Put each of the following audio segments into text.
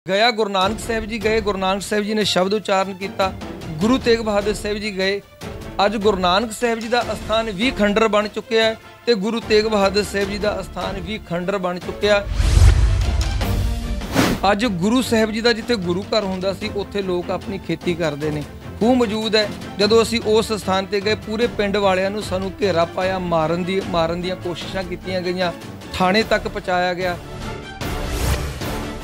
गया गुरु नानक साहब जी गए, गुरु नानक साहब जी ने शब्द उच्चारण किया। गुरु तेग बहादुर साहब जी गए। अज गुरु नानक साहब जी का अस्थान भी खंडर बन चुका है तो गुरु तेग बहादुर साहब जी का अस्थान भी खंडर बन चुका। अज गुरु साहब जी का जिथे गुरु घर हुंदा सी उत्थे लोग अपनी खेती करते हैं। खूह मौजूद है। जदों असीं उस स्थान पर गए पूरे पिंड वालियां नूं सानूं घेरा पाया, मारन दी कोशिशां कीतियां गईयां, थाने तक पहुँचाया गया।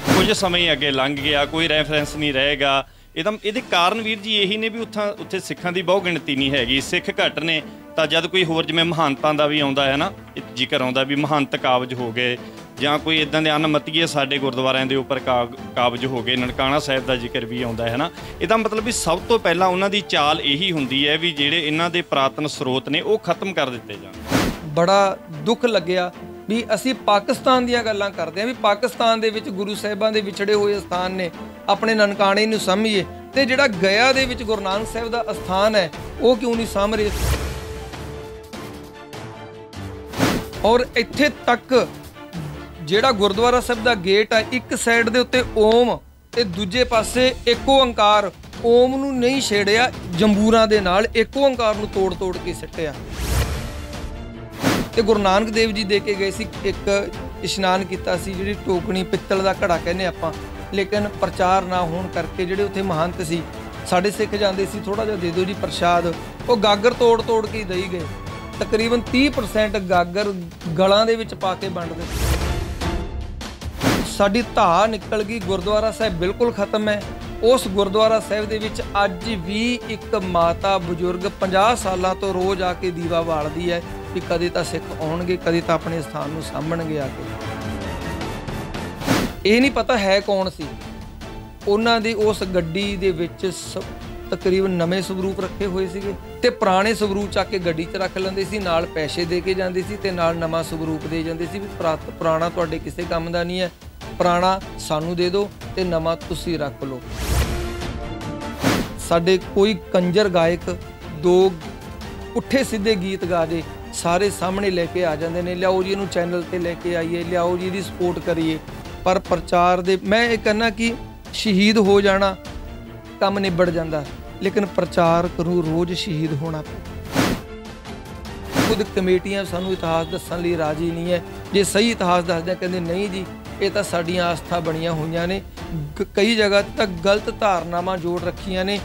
कुछ समय अगे लंघ गया, कोई रैफरेंस नहीं रहेगा। ਇਹਦੇ ਕਾਰਨ ਵੀਰ ਜੀ ਇਹੀ ਨੇ ਵੀ ਉੱਥੇ ਸਿੱਖਾਂ ਦੀ ਬਹੁ ਗਿਣਤੀ ਨਹੀਂ ਹੈਗੀ, ਸਿੱਖ ਘੱਟ ਨੇ। ਤਾਂ ਜਦ ਕੋਈ ਹੋਰ ਜਿਵੇਂ ਮਹੰਤਾਂ ਦਾ ਵੀ ਆਉਂਦਾ ਹੈ ਨਾ ਜ਼ਿਕਰ ਆਉਂਦਾ ਵੀ ਮਹੰਤ ਕਾਬਜ ਹੋ ਗਏ ਜਾਂ ਕੋਈ ਇੱਦਾਂ ਦੇ ਅਨਮਤੀਏ ਸਾਡੇ ਗੁਰਦੁਆਰਿਆਂ ਦੇ ਉੱਪਰ ਕਾਬਜ ਹੋ ਗਏ, ਨਨਕਾਣਾ ਸਾਹਿਬ ਦਾ ਜ਼ਿਕਰ ਵੀ ਆਉਂਦਾ ਹੈ ਨਾ। ਇਹਦਾ ਮਤਲਬ ਵੀ ਸਭ ਤੋਂ ਪਹਿਲਾਂ ਉਹਨਾਂ ਦੀ ਚਾਲ ਇਹੀ ਹੁੰਦੀ ਹੈ ਵੀ ਜਿਹੜੇ ਇਹਨਾਂ ਦੇ ਪੁਰਾਤਨ ਸਰੋਤ ਨੇ ਉਹ ਖਤਮ ਕਰ ਦਿੱਤੇ ਜਾਣ। ਬੜਾ ਦੁੱਖ ਲੱਗਿਆ ਵੀ ਅਸੀਂ ਪਾਕਿਸਤਾਨ ਦੀਆਂ ਗੱਲਾਂ ਕਰਦੇ ਹਾਂ ਵੀ ਪਾਕਿਸਤਾਨ ਦੇ ਵਿੱਚ ਗੁਰੂ ਸਾਹਿਬਾਂ ਦੇ ਵਿਛੜੇ ਹੋਏ ਸਥਾਨ ਨੇ, ਆਪਣੇ ਨਨਕਾਣੇ ਨੂੰ ਸਮਝੀਏ ਤੇ ਜਿਹੜਾ ਗਿਆ ਦੇ ਵਿੱਚ ਗੁਰੂ ਨਾਨਕ ਸਾਹਿਬ ਦਾ ਅਸਥਾਨ ਹੈ ਉਹ ਕਿਉਂ ਨਹੀਂ ਸਾਂਭ ਰਹੇ। ਔਰ ਇੱਥੇ ਤੱਕ ਜਿਹੜਾ ਗੁਰਦੁਆਰਾ ਸਾਹਿਬ ਦਾ ਗੇਟ ਹੈ ਇੱਕ ਸਾਈਡ ਦੇ ਉੱਤੇ ਓਮ ਤੇ ਦੂਜੇ ਪਾਸੇ ਏਕ ਓੰਕਾਰ, ਓਮ ਨੂੰ ਨਹੀਂ ਛੇੜਿਆ, ਜੰਬੂਰਾਂ ਦੇ ਨਾਲ ਏਕ ਓੰਕਾਰ ਨੂੰ ਤੋੜ ਕੇ ਸਿੱਟਿਆ। ਤੇ ਗੁਰੂ ਨਾਨਕ ਦੇਵ ਜੀ ਦੇ ਕੇ ਗਏ ਸੀ, ਇੱਕ ਇਸ਼ਨਾਨ ਕੀਤਾ ਸੀ ਜਿਹੜੀ ਟੋਕਣੀ ਪਿੱਤਲ ਦਾ ਘੜਾ ਕਹਿੰਦੇ ਆਪਾਂ, ਲੇਕਿਨ ਪ੍ਰਚਾਰ ਨਾ ਹੋਣ ਕਰਕੇ ਜਿਹੜੇ ਉੱਥੇ ਮਹੰਤ ਸੀ ਸਾਡੇ ਸਿੱਖ ਜਾਂਦੇ ਸੀ ਥੋੜਾ ਜਿਹਾ ਦੇ ਦਿਓ ਜੀ ਪ੍ਰਸ਼ਾਦ, ਉਹ ਗਾਗਰ ਤੋੜ ਕੇ ਦੇਈ ਗਏ। ਤਕਰੀਬਨ 30% ਗਾਗਰ ਗਲਾਂ ਦੇ ਵਿੱਚ ਪਾ ਕੇ ਵੰਡਦੇ। ਸਾਡੀ ਧਾਰ ਨਿਕਲ ਗਈ, ਗੁਰਦੁਆਰਾ ਸਾਹਿਬ ਬਿਲਕੁਲ ਖਤਮ ਹੈ। ਉਸ ਗੁਰਦੁਆਰਾ ਸਾਹਿਬ ਦੇ ਵਿੱਚ ਅੱਜ ਵੀ ਇੱਕ ਮਾਤਾ ਬਜ਼ੁਰਗ 50 ਸਾਲਾਂ ਤੋਂ ਰੋਜ਼ ਆ ਕੇ ਦੀਵਾ ਬਾਲਦੀ ਹੈ ਕਿ ਕਦੇ ਤਾਂ ਸਿੱਖ ਆਉਣਗੇ, ਕਦੇ ਤਾਂ ਆਪਣੇ ਸਥਾਨ ਨੂੰ ਸਾਂਭਣਗੇ ਆ ਕੇ। ਇਹ ਨਹੀਂ ਪਤਾ ਹੈ ਕੌਣ ਸੀ। ਉਹਨਾਂ ਦੀ ਉਸ ਗੱਡੀ ਦੇ ਵਿੱਚ ਤਕਰੀਬਨ ਨਵੇਂ ਸਵਰੂਪ ਰੱਖੇ ਹੋਏ ਸੀਗੇ ਤੇ ਪੁਰਾਣੇ ਸਵਰੂਪ ਚੱਕ ਕੇ ਗੱਡੀ 'ਚ ਰੱਖ ਲੈਂਦੇ ਸੀ, ਨਾਲ ਪੈਸੇ ਦੇ ਕੇ ਜਾਂਦੇ ਸੀ ਤੇ ਨਾਲ ਨਵਾਂ ਸਵਰੂਪ ਦੇ ਜਾਂਦੇ ਸੀ ਵੀ ਪੁਰਾਣਾ ਤੁਹਾਡੇ ਕਿਸੇ ਕੰਮ ਦਾ ਨਹੀਂ ਹੈ, ਪੁਰਾਣਾ ਸਾਨੂੰ ਦੇ ਦਿਓ ਤੇ ਨਵਾਂ ਤੁਸੀਂ ਰੱਖ ਲਓ। ਸਾਡੇ ਕੋਈ ਕੰਜਰ ਗਾਇਕ ਦੋ ਪੁੱਠੇ ਸਿੱਧੇ ਗੀਤ ਗਾ ਦੇ ਸਾਰੇ ਸਾਹਮਣੇ ਲੈ ਕੇ ਆ ਜਾਂਦੇ ਨੇ, ਲਿਆਓ ਜੀ ਇਹਨੂੰ ਚੈਨਲ ਤੇ ਲੈ ਕੇ ਆਈਏ, ਲਿਆਓ ਜੀ ਇਹਦੀ ਸਪੋਰਟ ਕਰੀਏ। ਪਰ ਪ੍ਰਚਾਰ ਦੇ ਮੈਂ ਇਹ ਕਹਿੰਦਾ ਕਿ ਸ਼ਹੀਦ ਹੋ ਜਾਣਾ ਕੰਮ ਨਿਬੜ ਜਾਂਦਾ, ਲੇਕਿਨ ਪ੍ਰਚਾਰ ਕਰੂ ਰੋਜ਼ ਸ਼ਹੀਦ ਹੋਣਾ। ਖੁਦ ਕਮੇਟੀਆਂ ਸਾਨੂੰ ਇਤਿਹਾਸ ਦੱਸਣ ਲਈ ਰਾਜੀ ਨਹੀਂ ਹੈ। ਜੇ ਸਹੀ ਇਤਿਹਾਸ ਦੱਸਦੇ ਕਹਿੰਦੇ ਨਹੀਂ ਜੀ ਇਹ ਤਾਂ ਸਾਡੀਆਂ ਆਸਥਾ ਬਣੀਆਂ ਹੋਈਆਂ ਨੇ, ਕਈ ਜਗ੍ਹਾ ਤੱਕ ਗਲਤ ਧਾਰਨਾਵਾਂ ਜੋੜ ਰੱਖੀਆਂ ਨੇ।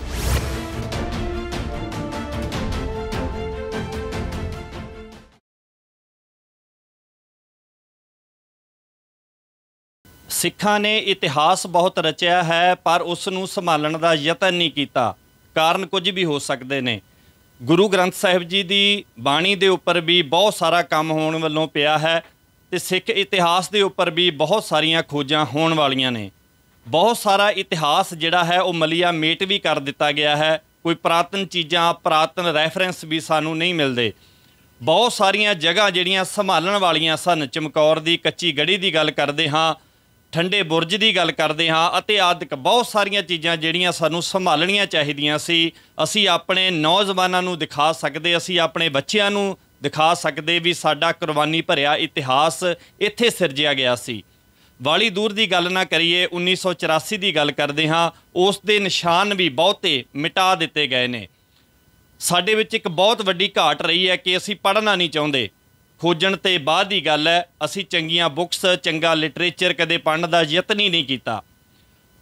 ਸਿੱਖਾਂ ਨੇ ਇਤਿਹਾਸ ਬਹੁਤ ਰਚਿਆ ਹੈ ਪਰ ਉਸ ਨੂੰ ਸੰਭਾਲਣ ਦਾ ਯਤਨ ਨਹੀਂ ਕੀਤਾ। ਕਾਰਨ ਕੁਝ ਵੀ ਹੋ ਸਕਦੇ ਨੇ। ਗੁਰੂ ਗ੍ਰੰਥ ਸਾਹਿਬ ਜੀ ਦੀ ਬਾਣੀ ਦੇ ਉੱਪਰ ਵੀ ਬਹੁਤ ਸਾਰਾ ਕੰਮ ਹੋਣ ਵੱਲੋਂ ਪਿਆ ਹੈ ਤੇ ਸਿੱਖ ਇਤਿਹਾਸ ਦੇ ਉੱਪਰ ਵੀ ਬਹੁਤ ਸਾਰੀਆਂ ਖੋਜਾਂ ਹੋਣ ਵਾਲੀਆਂ ਨੇ। ਬਹੁਤ ਸਾਰਾ ਇਤਿਹਾਸ ਜਿਹੜਾ ਹੈ ਉਹ ਮਲੀਆ ਮੇਟ ਵੀ ਕਰ ਦਿੱਤਾ ਗਿਆ ਹੈ। ਕੋਈ ਪੁਰਾਤਨ ਚੀਜ਼ਾਂ, ਪੁਰਾਤਨ ਰੈਫਰੈਂਸ ਵੀ ਸਾਨੂੰ ਨਹੀਂ ਮਿਲਦੇ। ਬਹੁਤ ਸਾਰੀਆਂ ਜਗ੍ਹਾ ਜਿਹੜੀਆਂ ਸੰਭਾਲਣ ਵਾਲੀਆਂ ਸਨ, ਚਮਕੌਰ ਦੀ ਕੱਚੀ ਗੜੀ ਦੀ ਗੱਲ ਕਰਦੇ ਹਾਂ, ਠੰਡੇ ਬੁਰਜ ਦੀ ਗੱਲ ਕਰਦੇ ਹਾਂ ਅਤੇ ਆਦਿਕ ਬਹੁਤ ਸਾਰੀਆਂ ਚੀਜ਼ਾਂ ਜਿਹੜੀਆਂ ਸਾਨੂੰ ਸੰਭਾਲਣੀਆਂ ਚਾਹੀਦੀਆਂ ਸੀ। ਅਸੀਂ ਆਪਣੇ ਨੌਜਵਾਨਾਂ ਨੂੰ ਦਿਖਾ ਸਕਦੇ, ਅਸੀਂ ਆਪਣੇ ਬੱਚਿਆਂ ਨੂੰ ਦਿਖਾ ਸਕਦੇ ਵੀ ਸਾਡਾ ਕੁਰਬਾਨੀ ਭਰਿਆ ਇਤਿਹਾਸ ਇੱਥੇ ਸਿਰਜਿਆ ਗਿਆ ਸੀ। ਵਾਲੀ ਦੂਰ ਦੀ ਗੱਲ ਨਾ ਕਰੀਏ, 1984 ਦੀ ਗੱਲ ਕਰਦੇ ਹਾਂ, ਉਸ ਦੇ ਨਿਸ਼ਾਨ ਵੀ ਬਹੁਤੇ ਮਿਟਾ ਦਿੱਤੇ ਗਏ ਨੇ। ਸਾਡੇ ਵਿੱਚ ਇੱਕ ਬਹੁਤ ਵੱਡੀ ਘਾਟ ਰਹੀ ਹੈ ਕਿ ਅਸੀਂ ਪੜ੍ਹਨਾ ਨਹੀਂ ਚਾਹੁੰਦੇ। ਖੋਜਣ ਤੇ ਬਾਅਦ ਦੀ ਗੱਲ ਹੈ, ਅਸੀਂ ਚੰਗੀਆਂ ਬੁੱਕਸ, ਚੰਗਾ ਲਿਟਰੇਚਰ ਕਦੇ ਪੜ੍ਹਨ ਦਾ ਯਤਨ ਹੀ ਨਹੀਂ ਕੀਤਾ।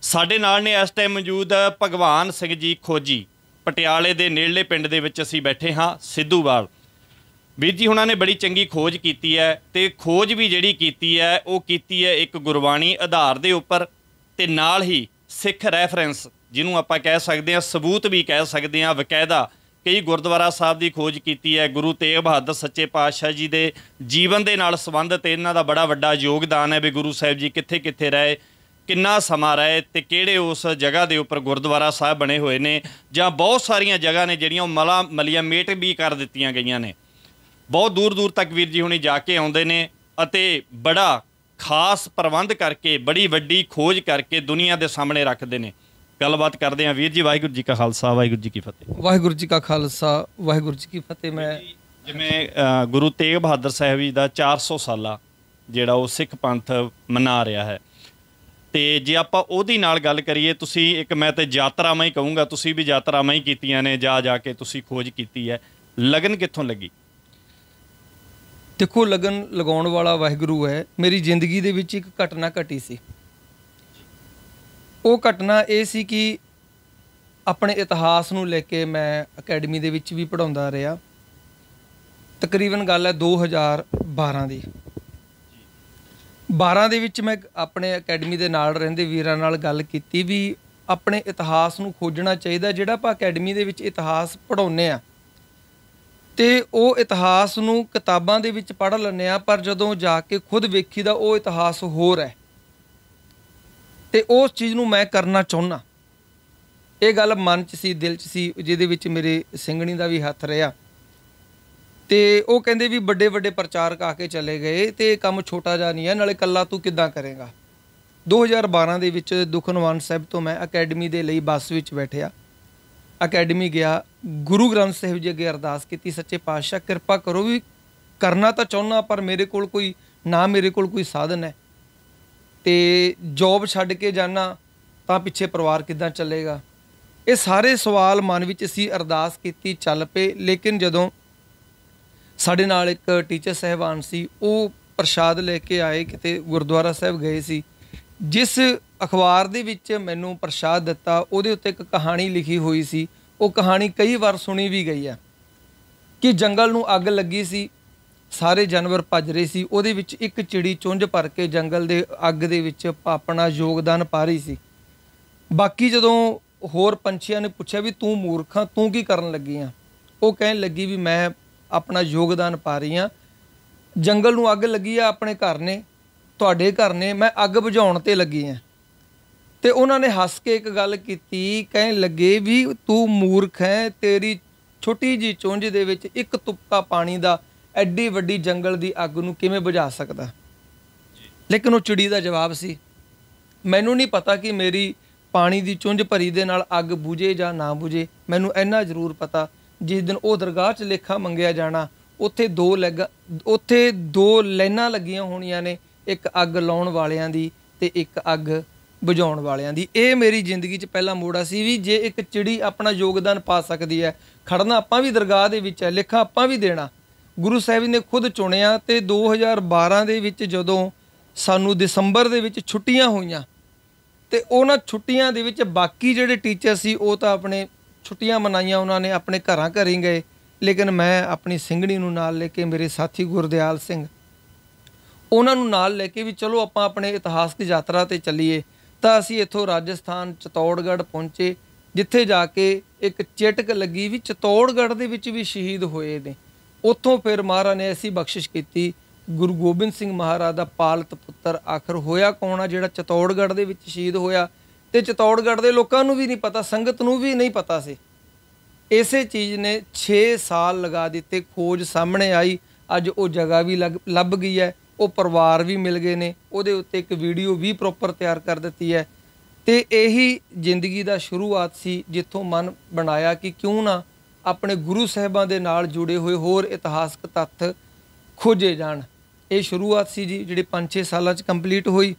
ਸਾਡੇ ਨਾਲ ਨੇ ਇਸ ਟਾਈਮ ਮੌਜੂਦ ਭਗਵਾਨ ਸਿੰਘ ਜੀ ਖੋਜੀ, ਪਟਿਆਲੇ ਦੇ ਨੇੜਲੇ ਪਿੰਡ ਦੇ ਵਿੱਚ ਅਸੀਂ ਬੈਠੇ ਹਾਂ, ਸਿੱਧੂਵਾਲ। ਵੀਰ ਜੀ ਹੁਣਾਂ ਨੇ ਬੜੀ ਚੰਗੀ ਖੋਜ ਕੀਤੀ ਹੈ ਤੇ ਖੋਜ ਵੀ ਜਿਹੜੀ ਕੀਤੀ ਹੈ ਉਹ ਕੀਤੀ ਹੈ ਇੱਕ ਗੁਰਬਾਣੀ ਆਧਾਰ ਦੇ ਉੱਪਰ ਤੇ ਨਾਲ ਹੀ ਸਿੱਖ ਰੈਫਰੈਂਸ ਜਿਹਨੂੰ ਆਪਾਂ ਕਹਿ ਸਕਦੇ ਹਾਂ, ਸਬੂਤ ਵੀ ਕਹਿ ਸਕਦੇ ਹਾਂ, ਬਕਾਇਦਾ ਕਈ ਗੁਰਦੁਆਰਾ ਸਾਹਿਬ ਦੀ ਖੋਜ ਕੀਤੀ ਹੈ। ਗੁਰੂ ਤੇਗ ਬਹਾਦਰ ਸੱਚੇ ਪਾਤਸ਼ਾਹ ਜੀ ਦੇ ਜੀਵਨ ਦੇ ਨਾਲ ਸੰਬੰਧਿਤ ਇਹਨਾਂ ਦਾ ਬੜਾ ਵੱਡਾ ਯੋਗਦਾਨ ਹੈ ਵੀ ਗੁਰੂ ਸਾਹਿਬ ਜੀ ਕਿੱਥੇ ਕਿੱਥੇ ਰਹੇ, ਕਿੰਨਾ ਸਮਾਂ ਰਹੇ ਤੇ ਕਿਹੜੇ ਉਸ ਜਗ੍ਹਾ ਦੇ ਉੱਪਰ ਗੁਰਦੁਆਰਾ ਸਾਹਿਬ ਬਣੇ ਹੋਏ ਨੇ, ਜਾਂ ਬਹੁਤ ਸਾਰੀਆਂ ਜਗ੍ਹਾ ਨੇ ਜਿਹੜੀਆਂ ਉਹ ਮਲੀਆ ਮੇਟ ਵੀ ਕਰ ਦਿੱਤੀਆਂ ਗਈਆਂ ਨੇ। ਬਹੁਤ ਦੂਰ ਦੂਰ ਤੱਕ ਵੀਰ ਜੀ ਹੁਣੀ ਜਾ ਕੇ ਆਉਂਦੇ ਨੇ ਅਤੇ ਬੜਾ ਖਾਸ ਪ੍ਰਬੰਧ ਕਰਕੇ ਬੜੀ ਵੱਡੀ ਖੋਜ ਕਰਕੇ ਦੁਨੀਆ ਦੇ ਸਾਹਮਣੇ ਰੱਖਦੇ ਨੇ। ਗੱਲਬਾਤ ਕਰਦੇ ਹਾਂ ਵੀਰ ਜੀ। ਵਾਹਿਗੁਰੂ ਜੀ ਕਾ ਖਾਲਸਾ, ਵਾਹਿਗੁਰੂ ਜੀ ਕੀ ਫਤਿਹ। ਵਾਹਿਗੁਰੂ ਜੀ ਕਾ ਖਾਲਸਾ, ਵਾਹਿਗੁਰੂ ਜੀ ਕੀ ਫਤਿਹ। ਮੈਂ ਜਿਵੇਂ ਗੁਰੂ ਤੇਗ ਬਹਾਦਰ ਸਾਹਿਬ ਜੀ ਦਾ 400 ਸਾਲਾ ਜਿਹੜਾ ਉਹ ਸਿੱਖ ਪੰਥ ਮਨਾ ਰਿਹਾ ਹੈ, ਤੇ ਜੇ ਆਪਾਂ ਉਹਦੀ ਨਾਲ ਗੱਲ ਕਰੀਏ, ਤੁਸੀਂ ਇੱਕ, ਮੈਂ ਤੇ ਯਾਤਰਾਵਾਂ ਹੀ ਕਹੂੰਗਾ, ਤੁਸੀਂ ਵੀ ਯਾਤਰਾਵਾਂ ਹੀ ਕੀਤੀਆਂ ਨੇ, ਜਾ ਕੇ ਤੁਸੀਂ ਖੋਜ ਕੀਤੀ ਹੈ, ਲਗਨ ਕਿੱਥੋਂ ਲੱਗੀ? ਦੇਖੋ, ਲਗਨ ਲਗਾਉਣ ਵਾਲਾ ਵਾਹਿਗੁਰੂ ਹੈ। ਮੇਰੀ ਜ਼ਿੰਦਗੀ ਦੇ ਵਿੱਚ ਇੱਕ ਘਟਨਾ ਘਟੀ ਸੀ। ਉਹ ਘਟਨਾ ਇਹ ਸੀ ਕਿ ਆਪਣੇ ਇਤਿਹਾਸ ਨੂੰ ਲੈ ਕੇ ਮੈਂ ਅਕੈਡਮੀ ਦੇ ਵਿੱਚ ਵੀ ਪੜ੍ਹਾਉਂਦਾ ਰਿਹਾ। ਤਕਰੀਬਨ ਗੱਲ ਹੈ 2012 ਦੀ। 12 ਦੇ ਵਿੱਚ ਮੈਂ ਆਪਣੇ ਅਕੈਡਮੀ ਦੇ ਨਾਲ ਰਹਿੰਦੇ ਵੀਰਾਂ ਨਾਲ ਗੱਲ ਕੀਤੀ ਵੀ ਆਪਣੇ ਇਤਿਹਾਸ ਨੂੰ ਖੋਜਣਾ ਚਾਹੀਦਾ। ਜਿਹੜਾ ਆਪਾਂ ਅਕੈਡਮੀ ਦੇ ਵਿੱਚ ਇਤਿਹਾਸ ਪੜ੍ਹਾਉਂਦੇ ਹਾਂ ਤੇ ਉਹ ਇਤਿਹਾਸ ਨੂੰ ਕਿਤਾਬਾਂ ਦੇ ਵਿੱਚ ਪੜ੍ਹ ਲੈਂਦੇ ਹਾਂ, ਪਰ ਜਦੋਂ ਜਾ ਕੇ ਖੁਦ ਵੇਖੀਦਾ ਉਹ ਇਤਿਹਾਸ ਹੋਰ ਹੈ। ਤੇ ਉਸ ਚੀਜ਼ ਨੂੰ ਮੈਂ ਕਰਨਾ ਚਾਹੁੰਦਾ। ਇਹ ਗੱਲ ਮਨ 'ਚ ਸੀ, ਦਿਲ 'ਚ ਸੀ, ਜਿਹਦੇ ਵਿੱਚ ਮੇਰੇ ਸਿੰਘਣੀ ਦਾ ਵੀ ਹੱਥ ਰਿਹਾ। ਤੇ ਉਹ ਕਹਿੰਦੇ ਵੀ ਵੱਡੇ ਵੱਡੇ ਪ੍ਰਚਾਰਕ ਆ ਕੇ ਚਲੇ ਗਏ ਤੇ ਕੰਮ ਛੋਟਾ ਜਿਹਾ ਨਹੀਂ ਹੈ, ਨਾਲੇ ਇਕੱਲਾ ਤੂੰ ਕਿੱਦਾਂ ਕਰੇਗਾ। 2012 ਦੇ ਵਿੱਚ ਦੁਖਨਿਵਾਰਨ ਸਾਹਿਬ ਤੋਂ ਮੈਂ ਅਕੈਡਮੀ ਦੇ ਲਈ ਬੱਸ ਵਿੱਚ ਬੈਠਿਆ, ਅਕੈਡਮੀ ਗਿਆ, ਗੁਰੂ ਗ੍ਰੰਥ ਸਾਹਿਬ ਜੀ ਅੱਗੇ ਅਰਦਾਸ ਕੀਤੀ, ਸੱਚੇ ਪਾਤਸ਼ਾਹ ਕਿਰਪਾ ਕਰੋ ਵੀ ਕਰਨਾ ਤਾਂ ਚਾਹੁੰਦਾ, ਪਰ ਮੇਰੇ ਕੋਲ ਕੋਈ ਸਾਧਨ ਹੈ ਤੇ ਜੋਬ ਛੱਡ ਕੇ ਜਾਣਾ ਤਾਂ ਪਿੱਛੇ ਪਰਿਵਾਰ ਕਿੱਦਾਂ ਚੱਲੇਗਾ। ਇਹ ਸਾਰੇ ਸਵਾਲ ਮਨ ਵਿੱਚ ਸੀ। ਅਰਦਾਸ ਕੀਤੀ, ਚੱਲ ਪਏ। ਲੇਕਿਨ ਜਦੋਂ ਸਾਡੇ ਨਾਲ ਇੱਕ ਟੀਚਰ ਸਾਹਿਬਾਨ ਸੀ, ਉਹ ਪ੍ਰਸ਼ਾਦ ਲੈ ਕੇ ਆਏ, ਕਿਤੇ ਗੁਰਦੁਆਰਾ ਸਾਹਿਬ ਗਏ ਸੀ। ਜਿਸ ਅਖਬਾਰ ਦੇ ਵਿੱਚ ਮੈਨੂੰ ਪ੍ਰਸ਼ਾਦ ਦਿੱਤਾ ਉਹਦੇ ਉੱਤੇ ਇੱਕ ਕਹਾਣੀ ਲਿਖੀ ਹੋਈ ਸੀ। ਉਹ ਕਹਾਣੀ ਕਈ ਵਾਰ ਸੁਣੀ ਵੀ ਗਈ ਆ ਕਿ ਜੰਗਲ ਨੂੰ ਅੱਗ ਲੱਗੀ ਸੀ, ਸਾਰੇ ਜਾਨਵਰ ਭੱਜ ਰਹੇ ਸੀ, ਉਹਦੇ ਵਿੱਚ ਇੱਕ ਚਿੜੀ ਚੁੰਝ ਭਰ ਕੇ ਜੰਗਲ ਦੇ ਅੱਗ ਦੇ ਵਿੱਚ ਆਪਣਾ ਯੋਗਦਾਨ ਪਾ ਰਹੀ ਸੀ। ਬਾਕੀ ਜਦੋਂ ਹੋਰ ਪੰਛੀਆਂ ਨੇ ਪੁੱਛਿਆ ਵੀ ਤੂੰ ਮੂਰਖਾਂ, ਤੂੰ ਕੀ ਕਰਨ ਲੱਗੀ ਆ, ਉਹ ਕਹਿਣ ਲੱਗੀ ਵੀ ਮੈਂ ਆਪਣਾ ਯੋਗਦਾਨ ਪਾ ਰਹੀ ਹਾਂ। ਜੰਗਲ ਨੂੰ ਅੱਗ ਲੱਗੀ ਆ, ਆਪਣੇ ਘਰ ਨੇ, ਤੁਹਾਡੇ ਘਰ ਨੇ, ਮੈਂ ਅੱਗ ਬੁਝਾਉਣ 'ਤੇ ਲੱਗੀ ਹਾਂ। ਤੇ ਉਹਨਾਂ ਨੇ ਹੱਸ ਕੇ ਇੱਕ ਗੱਲ ਕੀਤੀ, ਕਹਿਣ ਲੱਗੇ ਵੀ ਤੂੰ ਮੂਰਖ ਹੈ, ਤੇਰੀ ਛੋਟੀ ਜਿਹੀ ਚੁੰਝ ਦੇ ਵਿੱਚ ਇੱਕ ਤੁਪਕਾ ਪਾਣੀ ਦਾ ਐਡੀ ਵੱਡੀ ਜੰਗਲ ਦੀ ਅੱਗ ਨੂੰ ਕਿਵੇਂ ਬੁਝਾ ਸਕਦਾ। ਲੇਕਿਨ ਉਹ ਚਿੜੀ ਦਾ ਜਵਾਬ ਸੀ, ਮੈਨੂੰ ਨਹੀਂ ਪਤਾ ਕਿ ਮੇਰੀ ਪਾਣੀ ਦੀ ਚੁੰਝ ਭਰੀ ਦੇ ਨਾਲ ਅੱਗ ਬੁਝੇ ਜਾਂ ਨਾ ਬੁਝੇ, ਮੈਨੂੰ ਇੰਨਾ ਜ਼ਰੂਰ ਪਤਾ ਜਿਸ ਦਿਨ ਉਹ ਦਰਗਾਹ 'ਚ ਲੇਖਾ ਮੰਗਿਆ ਜਾਣਾ, ਉੱਥੇ ਦੋ ਲਾਈਨਾਂ ਲੱਗੀਆਂ ਹੋਣੀਆਂ ਨੇ, ਇੱਕ ਅੱਗ ਲਾਉਣ ਵਾਲਿਆਂ ਦੀ ਤੇ ਇੱਕ ਅੱਗ ਬੁਝਾਉਣ ਵਾਲਿਆਂ ਦੀ। ਇਹ ਮੇਰੀ ਜ਼ਿੰਦਗੀ 'ਚ ਪਹਿਲਾ ਮੋੜਾ ਸੀ ਵੀ ਜੇ ਇੱਕ ਚਿੜੀ ਆਪਣਾ ਯੋਗਦਾਨ ਪਾ ਸਕਦੀ ਹੈ, ਖੜਨਾ ਆਪਾਂ ਵੀ ਦਰਗਾਹ ਦੇ ਵਿੱਚ ਹੈ, ਲੇਖਾ ਆਪਾਂ ਵੀ ਦੇਣਾ। ਗੁਰੂ ਸਾਹਿਬ ਨੇ ਖੁਦ ਚੁਣਿਆ। ਤੇ 2012 ਦੇ ਵਿੱਚ ਜਦੋਂ ਸਾਨੂੰ ਦਸੰਬਰ ਦੇ ਵਿੱਚ ਛੁੱਟੀਆਂ ਹੋਈਆਂ ਤੇ ਉਹਨਾਂ ਛੁੱਟੀਆਂ ਦੇ ਵਿੱਚ ਬਾਕੀ ਜਿਹੜੇ ਟੀਚਰ ਸੀ ਉਹ ਤਾਂ ਆਪਣੇ ਛੁੱਟੀਆਂ ਮਨਾਈਆਂ, ਉਹਨਾਂ ਨੇ ਆਪਣੇ ਘਰ ਹੀ ਗਏ। ਲੇਕਿਨ ਮੈਂ ਆਪਣੀ ਸਿੰਘਣੀ ਨੂੰ ਨਾਲ ਲੈ ਕੇ, ਮੇਰੇ ਸਾਥੀ ਗੁਰਦਿਆਲ ਸਿੰਘ, ਉਹਨਾਂ ਨੂੰ ਨਾਲ ਲੈ ਕੇ ਵੀ ਚਲੋ ਆਪਾਂ ਆਪਣੇ ਇਤਿਹਾਸਕ ਯਾਤਰਾ 'ਤੇ ਚੱਲੀਏ। ਤਾਂ ਅਸੀਂ ਇੱਥੋਂ ਰਾਜਸਥਾਨ ਚਿਤੌੜਗੜ੍ਹ ਪਹੁੰਚੇ, ਜਿੱਥੇ ਜਾ ਕੇ ਇੱਕ ਚਿਟਕ ਲੱਗੀ ਵੀ ਚਿਤੌੜਗੜ੍ਹ ਦੇ ਵਿੱਚ ਵੀ ਸ਼ਹੀਦ ਹੋਏ ਨੇ। ਉੱਥੋਂ ਫਿਰ ਮਹਾਰਾਜ ਨੇ ਐਸੀ ਬਖਸ਼ਿਸ਼ ਕੀਤੀ, ਗੁਰੂ ਗੋਬਿੰਦ ਸਿੰਘ ਮਹਾਰਾਜ ਦਾ ਪਾਲਤ ਪੁੱਤਰ ਆਖਰ ਹੋਇਆ ਕੌਣ ਆ ਜਿਹੜਾ ਚਿਤੌੜਗੜ੍ਹ ਦੇ ਵਿੱਚ ਸ਼ਹੀਦ ਹੋਇਆ। ਤੇ ਚਿਤੌੜਗੜ੍ਹ ਦੇ ਲੋਕਾਂ ਨੂੰ ਵੀ ਨਹੀਂ ਪਤਾ, ਸੰਗਤ ਨੂੰ ਵੀ ਨਹੀਂ ਪਤਾ ਸੀ। ਇਸੇ ਚੀਜ਼ ਨੇ 6 ਸਾਲ ਲਗਾ ਦਿੱਤੇ, ਖੋਜ ਸਾਹਮਣੇ ਆਈ, ਅੱਜ ਉਹ ਜਗ੍ਹਾ ਵੀ ਲੱਭ ਗਈ ਹੈ, ਉਹ ਪਰਿਵਾਰ ਵੀ ਮਿਲ ਗਏ ਨੇ, ਉਹਦੇ ਉੱਤੇ ਇੱਕ ਵੀਡੀਓ ਵੀ ਪ੍ਰੋਪਰ ਤਿਆਰ ਕਰ ਦਿੱਤੀ ਹੈ। ਤੇ ਇਹੀ ਜ਼ਿੰਦਗੀ ਦਾ ਸ਼ੁਰੂਆਤ ਸੀ, ਜਿੱਥੋਂ ਮਨ ਬਣਾਇਆ ਕਿ ਕਿਉਂ ਨਾ ਆਪਣੇ ਗੁਰੂ ਸਾਹਿਬਾਂ ਦੇ ਨਾਲ ਜੁੜੇ ਹੋਏ ਹੋਰ ਇਤਿਹਾਸਕ ਤੱਥ ਖੋਜੇ ਜਾਣ। ਇਹ ਸ਼ੁਰੂਆਤ ਸੀ ਜੀ, ਜਿਹੜੀ 5-6 ਸਾਲਾਂ 'ਚ ਕੰਪਲੀਟ ਹੋਈ।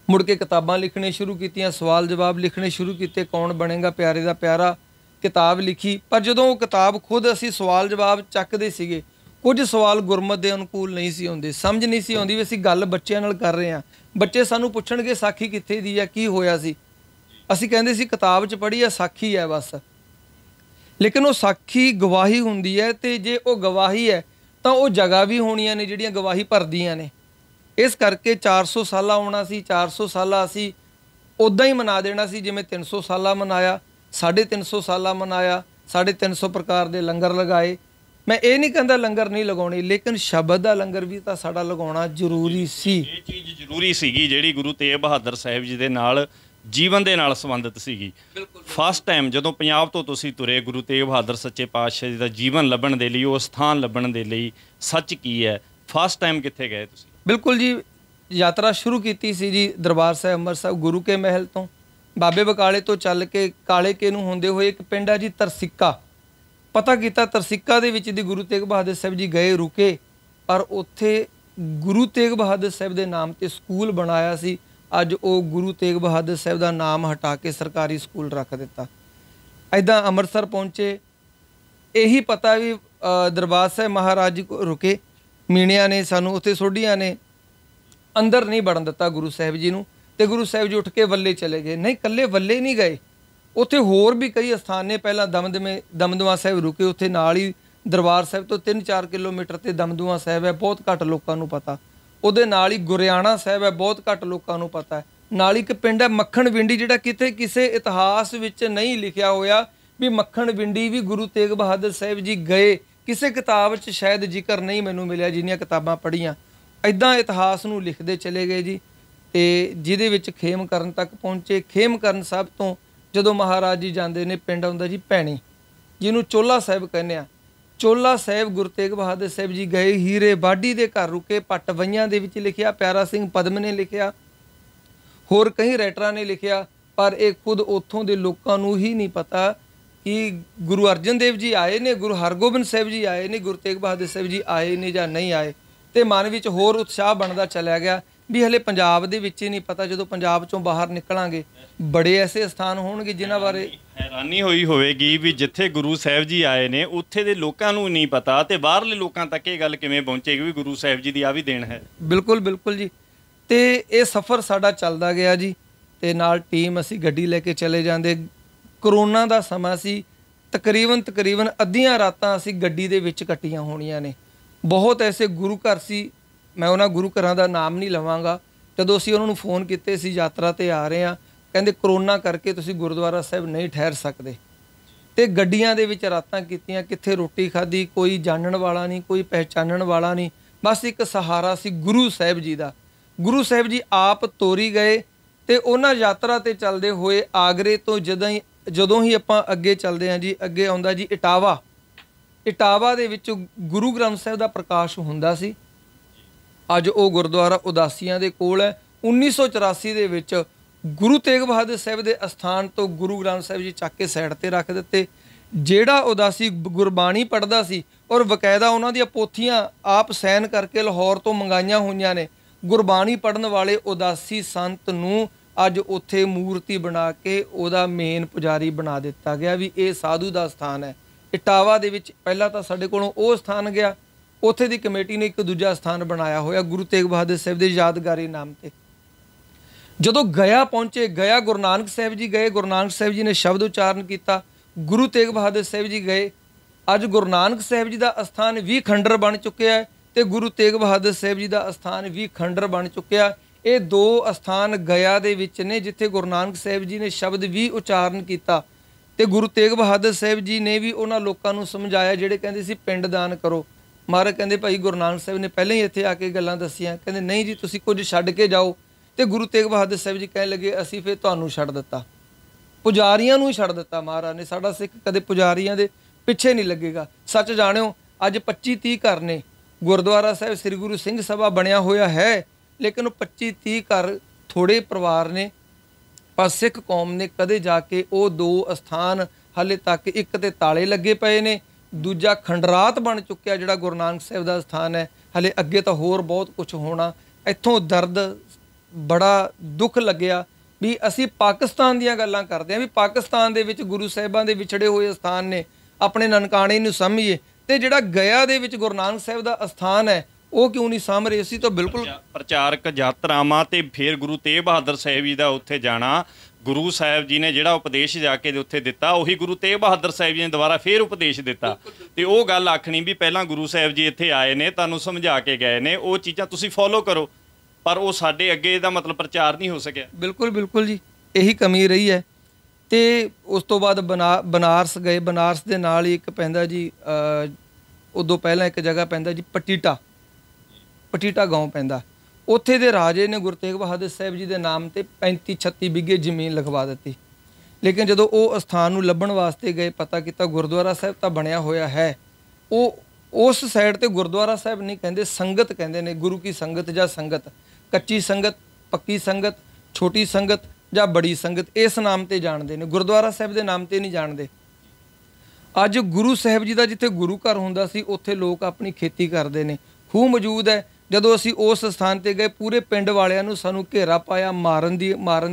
ਮੁੜ ਕੇ ਕਿਤਾਬਾਂ ਲਿਖਣੇ ਸ਼ੁਰੂ ਕੀਤੀਆਂ, ਸਵਾਲ ਜਵਾਬ ਲਿਖਣੇ ਸ਼ੁਰੂ ਕੀਤੇ, ਕੌਣ ਬਣੇਗਾ ਪਿਆਰੇ ਦਾ ਪਿਆਰਾ ਕਿਤਾਬ ਲਿਖੀ। ਪਰ ਜਦੋਂ ਉਹ ਕਿਤਾਬ ਖੁਦ ਅਸੀਂ ਸਵਾਲ ਜਵਾਬ ਚੱਕਦੇ ਸੀਗੇ, ਕੁਝ ਸਵਾਲ ਗੁਰਮਤ ਦੇ ਅਨੁਕੂਲ ਨਹੀਂ ਸੀ ਆਉਂਦੇ, ਸਮਝ ਨਹੀਂ ਸੀ ਆਉਂਦੀ ਵੀ ਅਸੀਂ ਗੱਲ ਬੱਚਿਆਂ ਨਾਲ ਕਰ ਰਹੇ ਹਾਂ। ਬੱਚੇ ਸਾਨੂੰ ਪੁੱਛਣਗੇ ਸਾਖੀ ਕਿੱਥੇ ਦੀ ਹੈ, ਕੀ ਹੋਇਆ ਸੀ, ਅਸੀਂ ਕਹਿੰਦੇ ਸੀ ਕਿਤਾਬ 'ਚ ਪੜ੍ਹੀ ਆ, ਸਾਖੀ ਹੈ ਬਸ। ਲੇਕਿਨ ਉਹ ਸਾਖੀ ਗਵਾਹੀ ਹੁੰਦੀ ਹੈ, ਤੇ ਜੇ ਉਹ ਗਵਾਹੀ ਹੈ ਤਾਂ ਉਹ ਜਗ੍ਹਾ ਵੀ ਹੋਣੀਆਂ ਨੇ ਜਿਹੜੀਆਂ ਗਵਾਹੀ ਭਰਦੀਆਂ ਨੇ। ਇਸ ਕਰਕੇ 400 ਸਾਲਾ ਆਉਣਾ ਸੀ, 400 ਸਾਲਾ ਅਸੀਂ ਉੱਦਾਂ ਹੀ ਮਨਾ ਦੇਣਾ ਸੀ ਜਿਵੇਂ 300 ਸਾਲਾ ਮਨਾਇਆ, 350 ਸਾਲਾ ਮਨਾਇਆ, 350 ਪ੍ਰਕਾਰ ਦੇ ਲੰਗਰ ਲਗਾਏ। ਮੈਂ ਇਹ ਨਹੀਂ ਕਹਿੰਦਾ ਲੰਗਰ ਨਹੀਂ ਲਗਾਉਣੇ, ਲੇਕਿਨ ਸ਼ਬਦ ਦਾ ਲੰਗਰ ਵੀ ਤਾਂ ਸਾਡਾ ਲਗਾਉਣਾ ਜ਼ਰੂਰੀ ਸੀ। ਇਹ ਚੀਜ਼ ਜ਼ਰੂਰੀ ਸੀਗੀ ਜਿਹੜੀ ਗੁਰੂ ਤੇਗ ਬਹਾਦਰ ਸਾਹਿਬ ਜੀ ਦੇ ਨਾਲ ਜੀਵਨ ਦੇ ਨਾਲ ਸੰਬੰਧਿਤ ਸੀਗੀ। ਫਸਟ ਟਾਈਮ ਜਦੋਂ ਪੰਜਾਬ ਤੋਂ ਤੁਸੀਂ ਤੁਰੇ ਗੁਰੂ ਤੇਗ ਬਹਾਦਰ ਸੱਚੇ ਪਾਤਸ਼ਾਹ ਜੀ ਦਾ ਜੀਵਨ ਲੱਭਣ ਦੇ ਲਈ, ਉਹ ਸਥਾਨ ਲੱਭਣ ਦੇ ਲਈ, ਸੱਚ ਕੀ ਹੈ, ਫਸਟ ਟਾਈਮ ਕਿੱਥੇ ਗਏ ਤੁਸੀਂ? ਬਿਲਕੁਲ ਜੀ, ਯਾਤਰਾ ਸ਼ੁਰੂ ਕੀਤੀ ਸੀ ਜੀ ਦਰਬਾਰ ਸਾਹਿਬ ਅੰਮ੍ਰਿਤਸਰ ਗੁਰੂ ਕੇ ਮਹਿਲ ਤੋਂ, ਬਾਬੇ ਬਕਾਲੇ ਤੋਂ ਚੱਲ ਕੇ ਕਾਲੇ ਕੇ ਨੂੰ ਹੁੰਦੇ ਹੋਏ ਇੱਕ ਪਿੰਡ ਆ ਜੀ ਤਰਸਿੱਕਾ। ਪਤਾ ਕੀਤਾ ਤਰਸਿੱਕਾ ਦੇ ਵਿੱਚ ਦੀ ਗੁਰੂ ਤੇਗ ਬਹਾਦਰ ਸਾਹਿਬ ਜੀ ਗਏ, ਰੁਕੇ, ਪਰ ਉੱਥੇ ਗੁਰੂ ਤੇਗ ਬਹਾਦਰ ਸਾਹਿਬ ਦੇ ਨਾਮ 'ਤੇ ਸਕੂਲ ਬਣਾਇਆ ਸੀ। ਅੱਜ ਉਹ ਗੁਰੂ ਤੇਗ ਬਹਾਦਰ ਸਾਹਿਬ ਦਾ ਨਾਮ ਹਟਾ ਕੇ ਸਰਕਾਰੀ ਸਕੂਲ ਰੱਖ ਦਿੱਤਾ। ਇੱਦਾਂ ਅੰਮ੍ਰਿਤਸਰ ਪਹੁੰਚੇ, ਇਹੀ ਪਤਾ ਵੀ ਦਰਬਾਰ ਸਾਹਿਬ ਮਹਾਰਾਜ ਜੀ ਕੋਲ ਰੁਕੇ, ਮੀਣਿਆਂ ਨੇ ਸਾਨੂੰ ਉੱਥੇ ਸੋਢੀਆਂ ਨੇ ਅੰਦਰ ਨਹੀਂ ਵੜਨ ਦਿੱਤਾ ਗੁਰੂ ਸਾਹਿਬ ਜੀ ਨੂੰ, ਤੇ ਗੁਰੂ ਸਾਹਿਬ ਜੀ ਉੱਠ ਕੇ ਵੱਲੇ ਚਲੇ ਗਏ। ਨਹੀਂ, ਇਕੱਲੇ ਵੱਲੇ ਨਹੀਂ ਗਏ, ਉੱਥੇ ਹੋਰ ਵੀ ਕਈ ਅਸਥਾਨ ਨੇ। ਪਹਿਲਾਂ ਦਮਦਮਾ ਸਾਹਿਬ ਰੁਕੇ, ਉੱਥੇ ਨਾਲ ਹੀ ਦਰਬਾਰ ਸਾਹਿਬ ਤੋਂ 3-4 ਕਿਲੋਮੀਟਰ ਤੇ ਦਮਦਮਾ ਸਾਹਿਬ ਹੈ, ਬਹੁਤ ਘੱਟ ਲੋਕਾਂ ਨੂੰ ਪਤਾ। ਉਹਦੇ ਨਾਲ ਹੀ ਗੁਰਿਆਣਾ ਸਾਹਿਬ ਹੈ, ਬਹੁਤ ਘੱਟ ਲੋਕਾਂ ਨੂੰ ਪਤਾ ਹੈ। ਨਾਲ ਹੀ ਇੱਕ ਪਿੰਡ ਹੈ ਮੱਖਣ ਵਿੰਡੀ, ਜਿਹੜਾ ਕਿਤੇ ਕਿਸੇ ਇਤਿਹਾਸ ਵਿੱਚ ਨਹੀਂ ਲਿਖਿਆ ਹੋਇਆ ਵੀ ਮੱਖਣ ਵਿੰਡੀ ਵੀ ਗੁਰੂ ਤੇਗ ਬਹਾਦਰ ਸਾਹਿਬ ਜੀ ਗਏ। ਕਿਸੇ ਕਿਤਾਬ 'ਚ ਸ਼ਾਇਦ ਜ਼ਿਕਰ ਨਹੀਂ ਮੈਨੂੰ ਮਿਲਿਆ, ਜਿੰਨੀਆਂ ਕਿਤਾਬਾਂ ਪੜ੍ਹੀਆਂ। ਇੱਦਾਂ ਇਤਿਹਾਸ ਨੂੰ ਲਿਖਦੇ ਚਲੇ ਗਏ ਜੀ। ਤੇ ਜਿਹਦੇ ਵਿੱਚ ਖੇਮਕਰਨ ਤੱਕ ਪਹੁੰਚੇ। ਖੇਮਕਰਨ ਸਾਹਿਬ ਤੋਂ ਜਦੋਂ ਮਹਾਰਾਜ ਜੀ ਜਾਂਦੇ ਨੇ, ਪਿੰਡ ਆਉਂਦਾ ਜੀ ਭੈਣੀ, ਜਿਹਨੂੰ ਚੋਲਾ ਸਾਹਿਬ ਕਹਿੰਦੇ ਆ। ਚੋਲਾ ਸਾਹਿਬ ਗੁਰੂ ਤੇਗ ਬਹਾਦਰ ਸਾਹਿਬ ਜੀ ਗਏ, ਹੀਰੇ ਬਾਡੀ ਦੇ ਘਰ ਰੁਕੇ। ਪੱਟ ਵਈਆਂ ਦੇ ਵਿੱਚ ਲਿਖਿਆ, ਪਿਆਰਾ ਸਿੰਘ ਪਦਮ ਨੇ ਲਿਖਿਆ, ਹੋਰ ਕਈ ਰਾਈਟਰਾਂ ਨੇ ਲਿਖਿਆ, ਪਰ ਇਹ ਖੁਦ ਉੱਥੋਂ ਦੇ ਲੋਕਾਂ ਨੂੰ ਹੀ ਨਹੀਂ ਪਤਾ ਕਿ ਗੁਰੂ ਅਰਜਨ ਦੇਵ ਜੀ ਆਏ ਨੇ, ਗੁਰੂ ਹਰਗੋਬਿੰਦ ਸਾਹਿਬ ਜੀ ਆਏ ਨੇ, ਗੁਰੂ ਤੇਗ ਬਹਾਦਰ ਸਾਹਿਬ ਜੀ ਆਏ ਨੇ ਜਾਂ ਨਹੀਂ ਆਏ। ਤੇ ਮਨ ਵਿੱਚ ਹੋਰ ਉਤਸ਼ਾਹ ਬਣਦਾ ਚਲਿਆ ਗਿਆ ਵੀ ਹਲੇ ਪੰਜਾਬ ਦੇ ਵਿੱਚ ਹੀ ਨਹੀਂ ਪਤਾ, ਜਦੋਂ ਪੰਜਾਬ ਚੋਂ ਬਾਹਰ ਨਿਕਲਾਂਗੇ ਬੜੇ ਐਸੇ ਸਥਾਨ ਹੋਣਗੇ ਜਿਨ੍ਹਾਂ ਬਾਰੇ ਹੈਰਾਨੀ ਹੋਈ ਹੋਵੇਗੀ ਵੀ ਜਿੱਥੇ ਗੁਰੂ ਸਾਹਿਬ ਜੀ ਆਏ ਨੇ ਉੱਥੇ ਦੇ ਲੋਕਾਂ ਨੂੰ ਨਹੀਂ ਪਤਾ, ਤੇ ਬਾਹਰਲੇ ਲੋਕਾਂ ਤੱਕ ਇਹ ਗੱਲ ਕਿਵੇਂ ਪਹੁੰਚੇਗੀ ਵੀ ਗੁਰੂ ਸਾਹਿਬ ਜੀ ਦੀ ਆ ਵੀ ਦੇਣ ਹੈ। ਬਿਲਕੁਲ ਬਿਲਕੁਲ ਜੀ। ਤੇ ਇਹ ਸਫ਼ਰ ਸਾਡਾ ਚੱਲਦਾ ਗਿਆ ਜੀ, ਤੇ ਨਾਲ ਟੀਮ ਅਸੀਂ ਗੱਡੀ ਲੈ ਕੇ ਚਲੇ ਜਾਂਦੇ। ਕਰੋਨਾ ਦਾ ਸਮਾਂ ਸੀ, ਤਕਰੀਬਨ ਅੱਧੀਆਂ ਰਾਤਾਂ ਅਸੀਂ ਗੱਡੀ ਦੇ ਵਿੱਚ ਕੱਟੀਆਂ ਹੋਣੀਆਂ ਨੇ। ਬਹੁਤ ਐਸੇ ਗੁਰੂ ਘਰ ਸੀ, ਮੈਂ ਉਹਨਾਂ ਗੁਰੂ ਘਰਾਂ ਦਾ ਨਾਮ ਨਹੀਂ ਲਵਾਂਗਾ। ਜਦੋਂ ਅਸੀਂ ਉਹਨਾਂ ਨੂੰ ਫੋਨ ਕੀਤੇ ਸੀ ਯਾਤਰਾ 'ਤੇ ਆ ਰਹੇ ਹਾਂ, ਕਹਿੰਦੇ ਕਰੋਨਾ ਕਰਕੇ ਤੁਸੀਂ ਗੁਰਦੁਆਰਾ ਸਾਹਿਬ ਨਹੀਂ ਠਹਿਰ ਸਕਦੇ। ਤੇ ਗੱਡੀਆਂ ਦੇ ਵਿੱਚ ਰਾਤਾਂ ਕੀਤੀਆਂ, ਕਿੱਥੇ ਰੋਟੀ ਖਾਧੀ, ਕੋਈ ਜਾਣਨ ਵਾਲਾ ਨਹੀਂ, ਕੋਈ ਪਹਿਚਾਨਣ ਵਾਲਾ ਨਹੀਂ। ਬਸ ਇੱਕ ਸਹਾਰਾ ਸੀ ਗੁਰੂ ਸਾਹਿਬ ਜੀ ਦਾ। ਗੁਰੂ ਸਾਹਿਬ ਜੀ ਆਪ ਤੋਰੀ ਗਏ। ਤੇ ਉਹਨਾਂ ਯਾਤਰਾ 'ਤੇ ਚੱਲਦੇ ਹੋਏ ਆਗਰੇ ਤੋਂ ਜਦੋਂ ਹੀ ਆਪਾਂ ਅੱਗੇ ਚੱਲਦੇ ਹਾਂ ਜੀ, ਅੱਗੇ ਆਉਂਦਾ ਜੀ ਇਟਾਵਾ ਦੇ ਵਿੱਚ ਗੁਰੂ ਗ੍ਰੰਥ ਸਾਹਿਬ ਦਾ ਪ੍ਰਕਾਸ਼ ਹੁੰਦਾ ਸੀ। ਅੱਜ ਉਹ ਗੁਰਦੁਆਰਾ ਉਦਾਸੀਆਂ ਦੇ ਕੋਲ ਹੈ। 1984 ਦੇ ਵਿੱਚ ਗੁਰੂ ਤੇਗ ਬਹਾਦਰ ਸਾਹਿਬ ਦੇ ਅਸਥਾਨ ਤੋਂ ਗੁਰੂ ਗ੍ਰੰਥ ਸਾਹਿਬ ਜੀ ਚੱਕ ਕੇ ਸਾਈਡ 'ਤੇ ਰੱਖ ਦਿੱਤੇ। ਜਿਹੜਾ ਉਦਾਸੀ ਗੁਰਬਾਣੀ ਪੜ੍ਹਦਾ ਸੀ, ਔਰ ਬਕਾਇਦਾ ਉਹਨਾਂ ਦੀਆਂ ਪੋਥੀਆਂ ਆਪ ਸਾਈਨ ਕਰਕੇ ਲਾਹੌਰ ਤੋਂ ਮੰਗਾਈਆਂ ਹੋਈਆਂ ਨੇ, ਗੁਰਬਾਣੀ ਪੜ੍ਹਨ ਵਾਲੇ ਉਦਾਸੀ ਸੰਤ ਨੂੰ ਅੱਜ ਉੱਥੇ ਮੂਰਤੀ ਬਣਾ ਕੇ ਉਹਦਾ ਮੇਨ ਪੁਜਾਰੀ ਬਣਾ ਦਿੱਤਾ ਗਿਆ ਵੀ ਇਹ ਸਾਧੂ ਦਾ ਸਥਾਨ ਹੈ। ਇਟਾਵਾ ਦੇ ਵਿੱਚ ਪਹਿਲਾਂ ਤਾਂ ਸਾਡੇ ਕੋਲੋਂ ਉਹ ਸਥਾਨ ਗਿਆ, ਉੱਥੇ ਦੀ ਕਮੇਟੀ ਨੇ ਇੱਕ ਦੂਜਾ ਸਥਾਨ ਬਣਾਇਆ ਹੋਇਆ ਗੁਰੂ ਤੇਗ ਬਹਾਦਰ ਸਾਹਿਬ ਦੇ ਯਾਦਗਾਰੀ ਨਾਮ ਤੇ। ਜਦੋਂ ਗਿਆ ਪਹੁੰਚੇ, ਗਿਆ ਗੁਰੂ ਨਾਨਕ ਸਾਹਿਬ ਜੀ ਗਏ, ਗੁਰੂ ਨਾਨਕ ਸਾਹਿਬ ਜੀ ਨੇ ਸ਼ਬਦ ਉਚਾਰਨ ਕੀਤਾ, ਗੁਰੂ ਤੇਗ ਬਹਾਦਰ ਸਾਹਿਬ ਜੀ ਗਏ। ਅੱਜ ਗੁਰੂ ਨਾਨਕ ਸਾਹਿਬ ਜੀ ਦਾ ਅਸਥਾਨ ਵੀ ਖੰਡਰ ਬਣ ਚੁੱਕਿਆ ਹੈ ਤੇ ਗੁਰੂ ਤੇਗ ਬਹਾਦਰ ਸਾਹਿਬ ਜੀ ਦਾ ਅਸਥਾਨ ਵੀ ਖੰਡਰ ਬਣ ਚੁੱਕਿਆ। ਇਹ ਦੋ ਅਸਥਾਨ ਗਿਆ ਦੇ ਵਿੱਚ ਨੇ ਜਿੱਥੇ ਗੁਰੂ ਨਾਨਕ ਸਾਹਿਬ ਜੀ ਨੇ ਸ਼ਬਦ ਵੀ ਉਚਾਰਨ ਕੀਤਾ। ਤੇ ਗੁਰੂ ਤੇਗ ਬਹਾਦਰ ਸਾਹਿਬ ਜੀ ਨੇ ਵੀ ਉਹਨਾਂ ਲੋਕਾਂ ਨੂੰ ਸਮਝਾਇਆ ਜਿਹੜੇ ਕਹਿੰਦੇ ਸੀ ਪਿੰਡ ਦਾਨ ਕਰੋ। ਮਹਾਰਾਜ ਕਹਿੰਦੇ ਭਾਈ ਗੁਰੂ ਨਾਨਕ ਸਾਹਿਬ ਨੇ ਪਹਿਲਾਂ ਹੀ ਇੱਥੇ ਆ ਕੇ ਗੱਲਾਂ ਦੱਸੀਆਂ, ਕਹਿੰਦੇ ਨਹੀਂ ਜੀ ਤੁਸੀਂ ਕੁਝ ਛੱਡ ਕੇ ਜਾਓ। ਤੇ ਗੁਰੂ ਤੇਗ ਬਹਾਦਰ ਸਾਹਿਬ ਜੀ ਕਹਿਣ ਲੱਗੇ ਅਸੀਂ ਫਿਰ ਤੁਹਾਨੂੰ ਛੱਡ ਦਿੱਤਾ, ਪੁਜਾਰੀਆਂ ਨੂੰ ਹੀ ਛੱਡ ਦਿੱਤਾ। ਮਹਾਰਾਜ ਨੇ, ਸਾਡਾ ਸਿੱਖ ਕਦੇ ਪੁਜਾਰੀਆਂ ਦੇ ਪਿੱਛੇ ਨਹੀਂ ਲੱਗੇਗਾ। ਸੱਚ ਜਾਣਿਓ ਅੱਜ 25-30 ਘਰ ਨੇ, ਗੁਰਦੁਆਰਾ ਸਾਹਿਬ ਸ੍ਰੀ ਗੁਰੂ ਸਿੰਘ ਸਭਾ ਬਣਿਆ ਹੋਇਆ ਹੈ, ਲੇਕਿਨ ਉਹ 25-30 ਘਰ ਥੋੜ੍ਹੇ ਪਰਿਵਾਰ ਨੇ। ਪਰ ਸਿੱਖ ਕੌਮ ਨੇ ਕਦੇ ਜਾ ਕੇ ਉਹ ਦੋ ਅਸਥਾਨ ਹਾਲੇ ਤੱਕ, ਇੱਕ ਤੇ ਤਾਲੇ ਲੱਗੇ ਪਏ ਨੇ, ਦੂਜਾ ਖੰਡਰਾਤ ਬਣ ਚੁੱਕਿਆ ਜਿਹੜਾ ਗੁਰੂ ਨਾਨਕ ਸਾਹਿਬ ਦਾ ਸਥਾਨ ਹੈ। ਹਾਲੇ ਅੱਗੇ ਤਾਂ ਹੋਰ ਬਹੁਤ ਕੁਝ ਹੋਣਾ। ਇੱਥੋਂ ਦਰਦ ਬੜਾ ਦੁੱਖ ਲੱਗਿਆ ਵੀ ਅਸੀਂ ਪਾਕਿਸਤਾਨ ਦੀਆਂ ਗੱਲਾਂ ਕਰਦੇ ਹਾਂ ਵੀ ਪਾਕਿਸਤਾਨ ਦੇ ਵਿੱਚ ਗੁਰੂ ਸਾਹਿਬਾਂ ਦੇ ਵਿਛੜੇ ਹੋਏ ਸਥਾਨ ਨੇ, ਆਪਣੇ ਨਨਕਾਣੇ ਨੂੰ ਸਮਝੀਏ। ਤੇ ਜਿਹੜਾ ਗਿਆ ਦੇ ਵਿੱਚ ਗੁਰੂ ਨਾਨਕ ਸਾਹਿਬ ਦਾ ਅਸਥਾਨ ਹੈ ਉਹ ਕਿਉਂ ਨਹੀਂ ਸਾਂਭ ਰਹੇ? ਅਸੀਂ ਤਾਂ ਬਿਲਕੁਲ ਪ੍ਰਚਾਰਕ ਯਾਤਰਾਵਾਂ ਤੇ ਫਿਰ ਗੁਰੂ ਤੇਗ ਬਹਾਦਰ ਸਾਹਿਬ ਜੀ ਦਾ ਉੱਥੇ ਜਾਣਾ, ਗੁਰੂ ਸਾਹਿਬ ਜੀ ਨੇ ਜਿਹੜਾ ਉਪਦੇਸ਼ ਜਾ ਕੇ ਉੱਥੇ ਦਿੱਤਾ ਉਹੀ ਗੁਰੂ ਤੇਗ ਬਹਾਦਰ ਸਾਹਿਬ ਜੀ ਨੇ ਦੁਬਾਰਾ ਫਿਰ ਉਪਦੇਸ਼ ਦਿੱਤਾ। ਤੇ ਉਹ ਗੱਲ ਆਖਣੀ ਵੀ ਪਹਿਲਾਂ ਗੁਰੂ ਸਾਹਿਬ ਜੀ ਇੱਥੇ ਆਏ ਨੇ, ਤੁਹਾਨੂੰ ਸਮਝਾ ਕੇ ਗਏ ਨੇ, ਉਹ ਚੀਜ਼ਾਂ ਤੁਸੀਂ ਫੋਲੋ ਕਰੋ, ਪਰ ਉਹ ਸਾਡੇ ਅੱਗੇ ਇਹਦਾ ਮਤਲਬ ਪ੍ਰਚਾਰ ਨਹੀਂ ਹੋ ਸਕਿਆ। ਬਿਲਕੁਲ ਬਿਲਕੁਲ ਜੀ, ਇਹੀ ਕਮੀ ਰਹੀ ਹੈ। ਤੇ ਉਸ ਤੋਂ ਬਾਅਦ ਬਨਾਰਸ ਗਏ। ਬਨਾਰਸ ਦੇ ਨਾਲ ਹੀ ਇੱਕ ਪੈਂਦਾ ਜੀ, ਉਦੋਂ ਪਹਿਲਾਂ ਇੱਕ ਜਗ੍ਹਾ ਪੈਂਦਾ ਜੀ ਪਟੀਟਾ ਗਾਉਂ ਪੈਂਦਾ। ਉੱਥੇ ਦੇ ਰਾਜੇ ਨੇ ਗੁਰੂ ਤੇਗ ਬਹਾਦਰ ਸਾਹਿਬ ਜੀ ਦੇ ਨਾਮ ਤੇ 35-36 ਬਿੱਗੇ ਜ਼ਮੀਨ ਲਗਵਾ ਦਿੱਤੀ। ਲੇਕਿਨ ਜਦੋਂ ਉਹ ਅਸਥਾਨ ਨੂੰ ਲੱਭਣ ਵਾਸਤੇ ਗਏ, ਪਤਾ ਕੀਤਾ ਗੁਰਦੁਆਰਾ ਸਾਹਿਬ ਤਾਂ ਬਣਿਆ ਹੋਇਆ ਹੈ। ਉਹ ਉਸ ਸਾਈਡ ਤੇ ਗੁਰਦੁਆਰਾ ਸਾਹਿਬ ਨਹੀਂ ਕਹਿੰਦੇ, ਸੰਗਤ ਕਹਿੰਦੇ ਨੇ। ਗੁਰੂ ਕੀ ਸੰਗਤ ਜਾਂ ਸੰਗਤ, ਕੱਚੀ ਸੰਗਤ, ਪੱਕੀ ਸੰਗਤ, ਛੋਟੀ ਸੰਗਤ ਜਾਂ ਬੜੀ ਸੰਗਤ, ਇਸ ਨਾਮ ਤੇ ਜਾਣਦੇ ਨੇ, ਗੁਰਦੁਆਰਾ ਸਾਹਿਬ ਦੇ ਨਾਮ ਤੇ ਨਹੀਂ ਜਾਣਦੇ। ਅੱਜ ਗੁਰੂ ਸਾਹਿਬ ਜੀ ਦਾ ਜਿੱਥੇ ਗੁਰੂ ਘਰ ਹੁੰਦਾ ਸੀ ਉੱਥੇ ਲੋਕ ਆਪਣੀ ਖੇਤੀ ਕਰਦੇ ਨੇ। ਖੂਹ ਮੌਜੂਦ ਹੈ, ਜਦੋਂ ਅਸੀਂ ਉਸ ਸਥਾਨ ਤੇ ਗਏ, ਪੂਰੇ ਪਿੰਡ ਵਾਲਿਆਂ ਨੂੰ ਸਾਨੂੰ ਘੇਰਾ ਪਾਇਆ, ਮਾਰਨ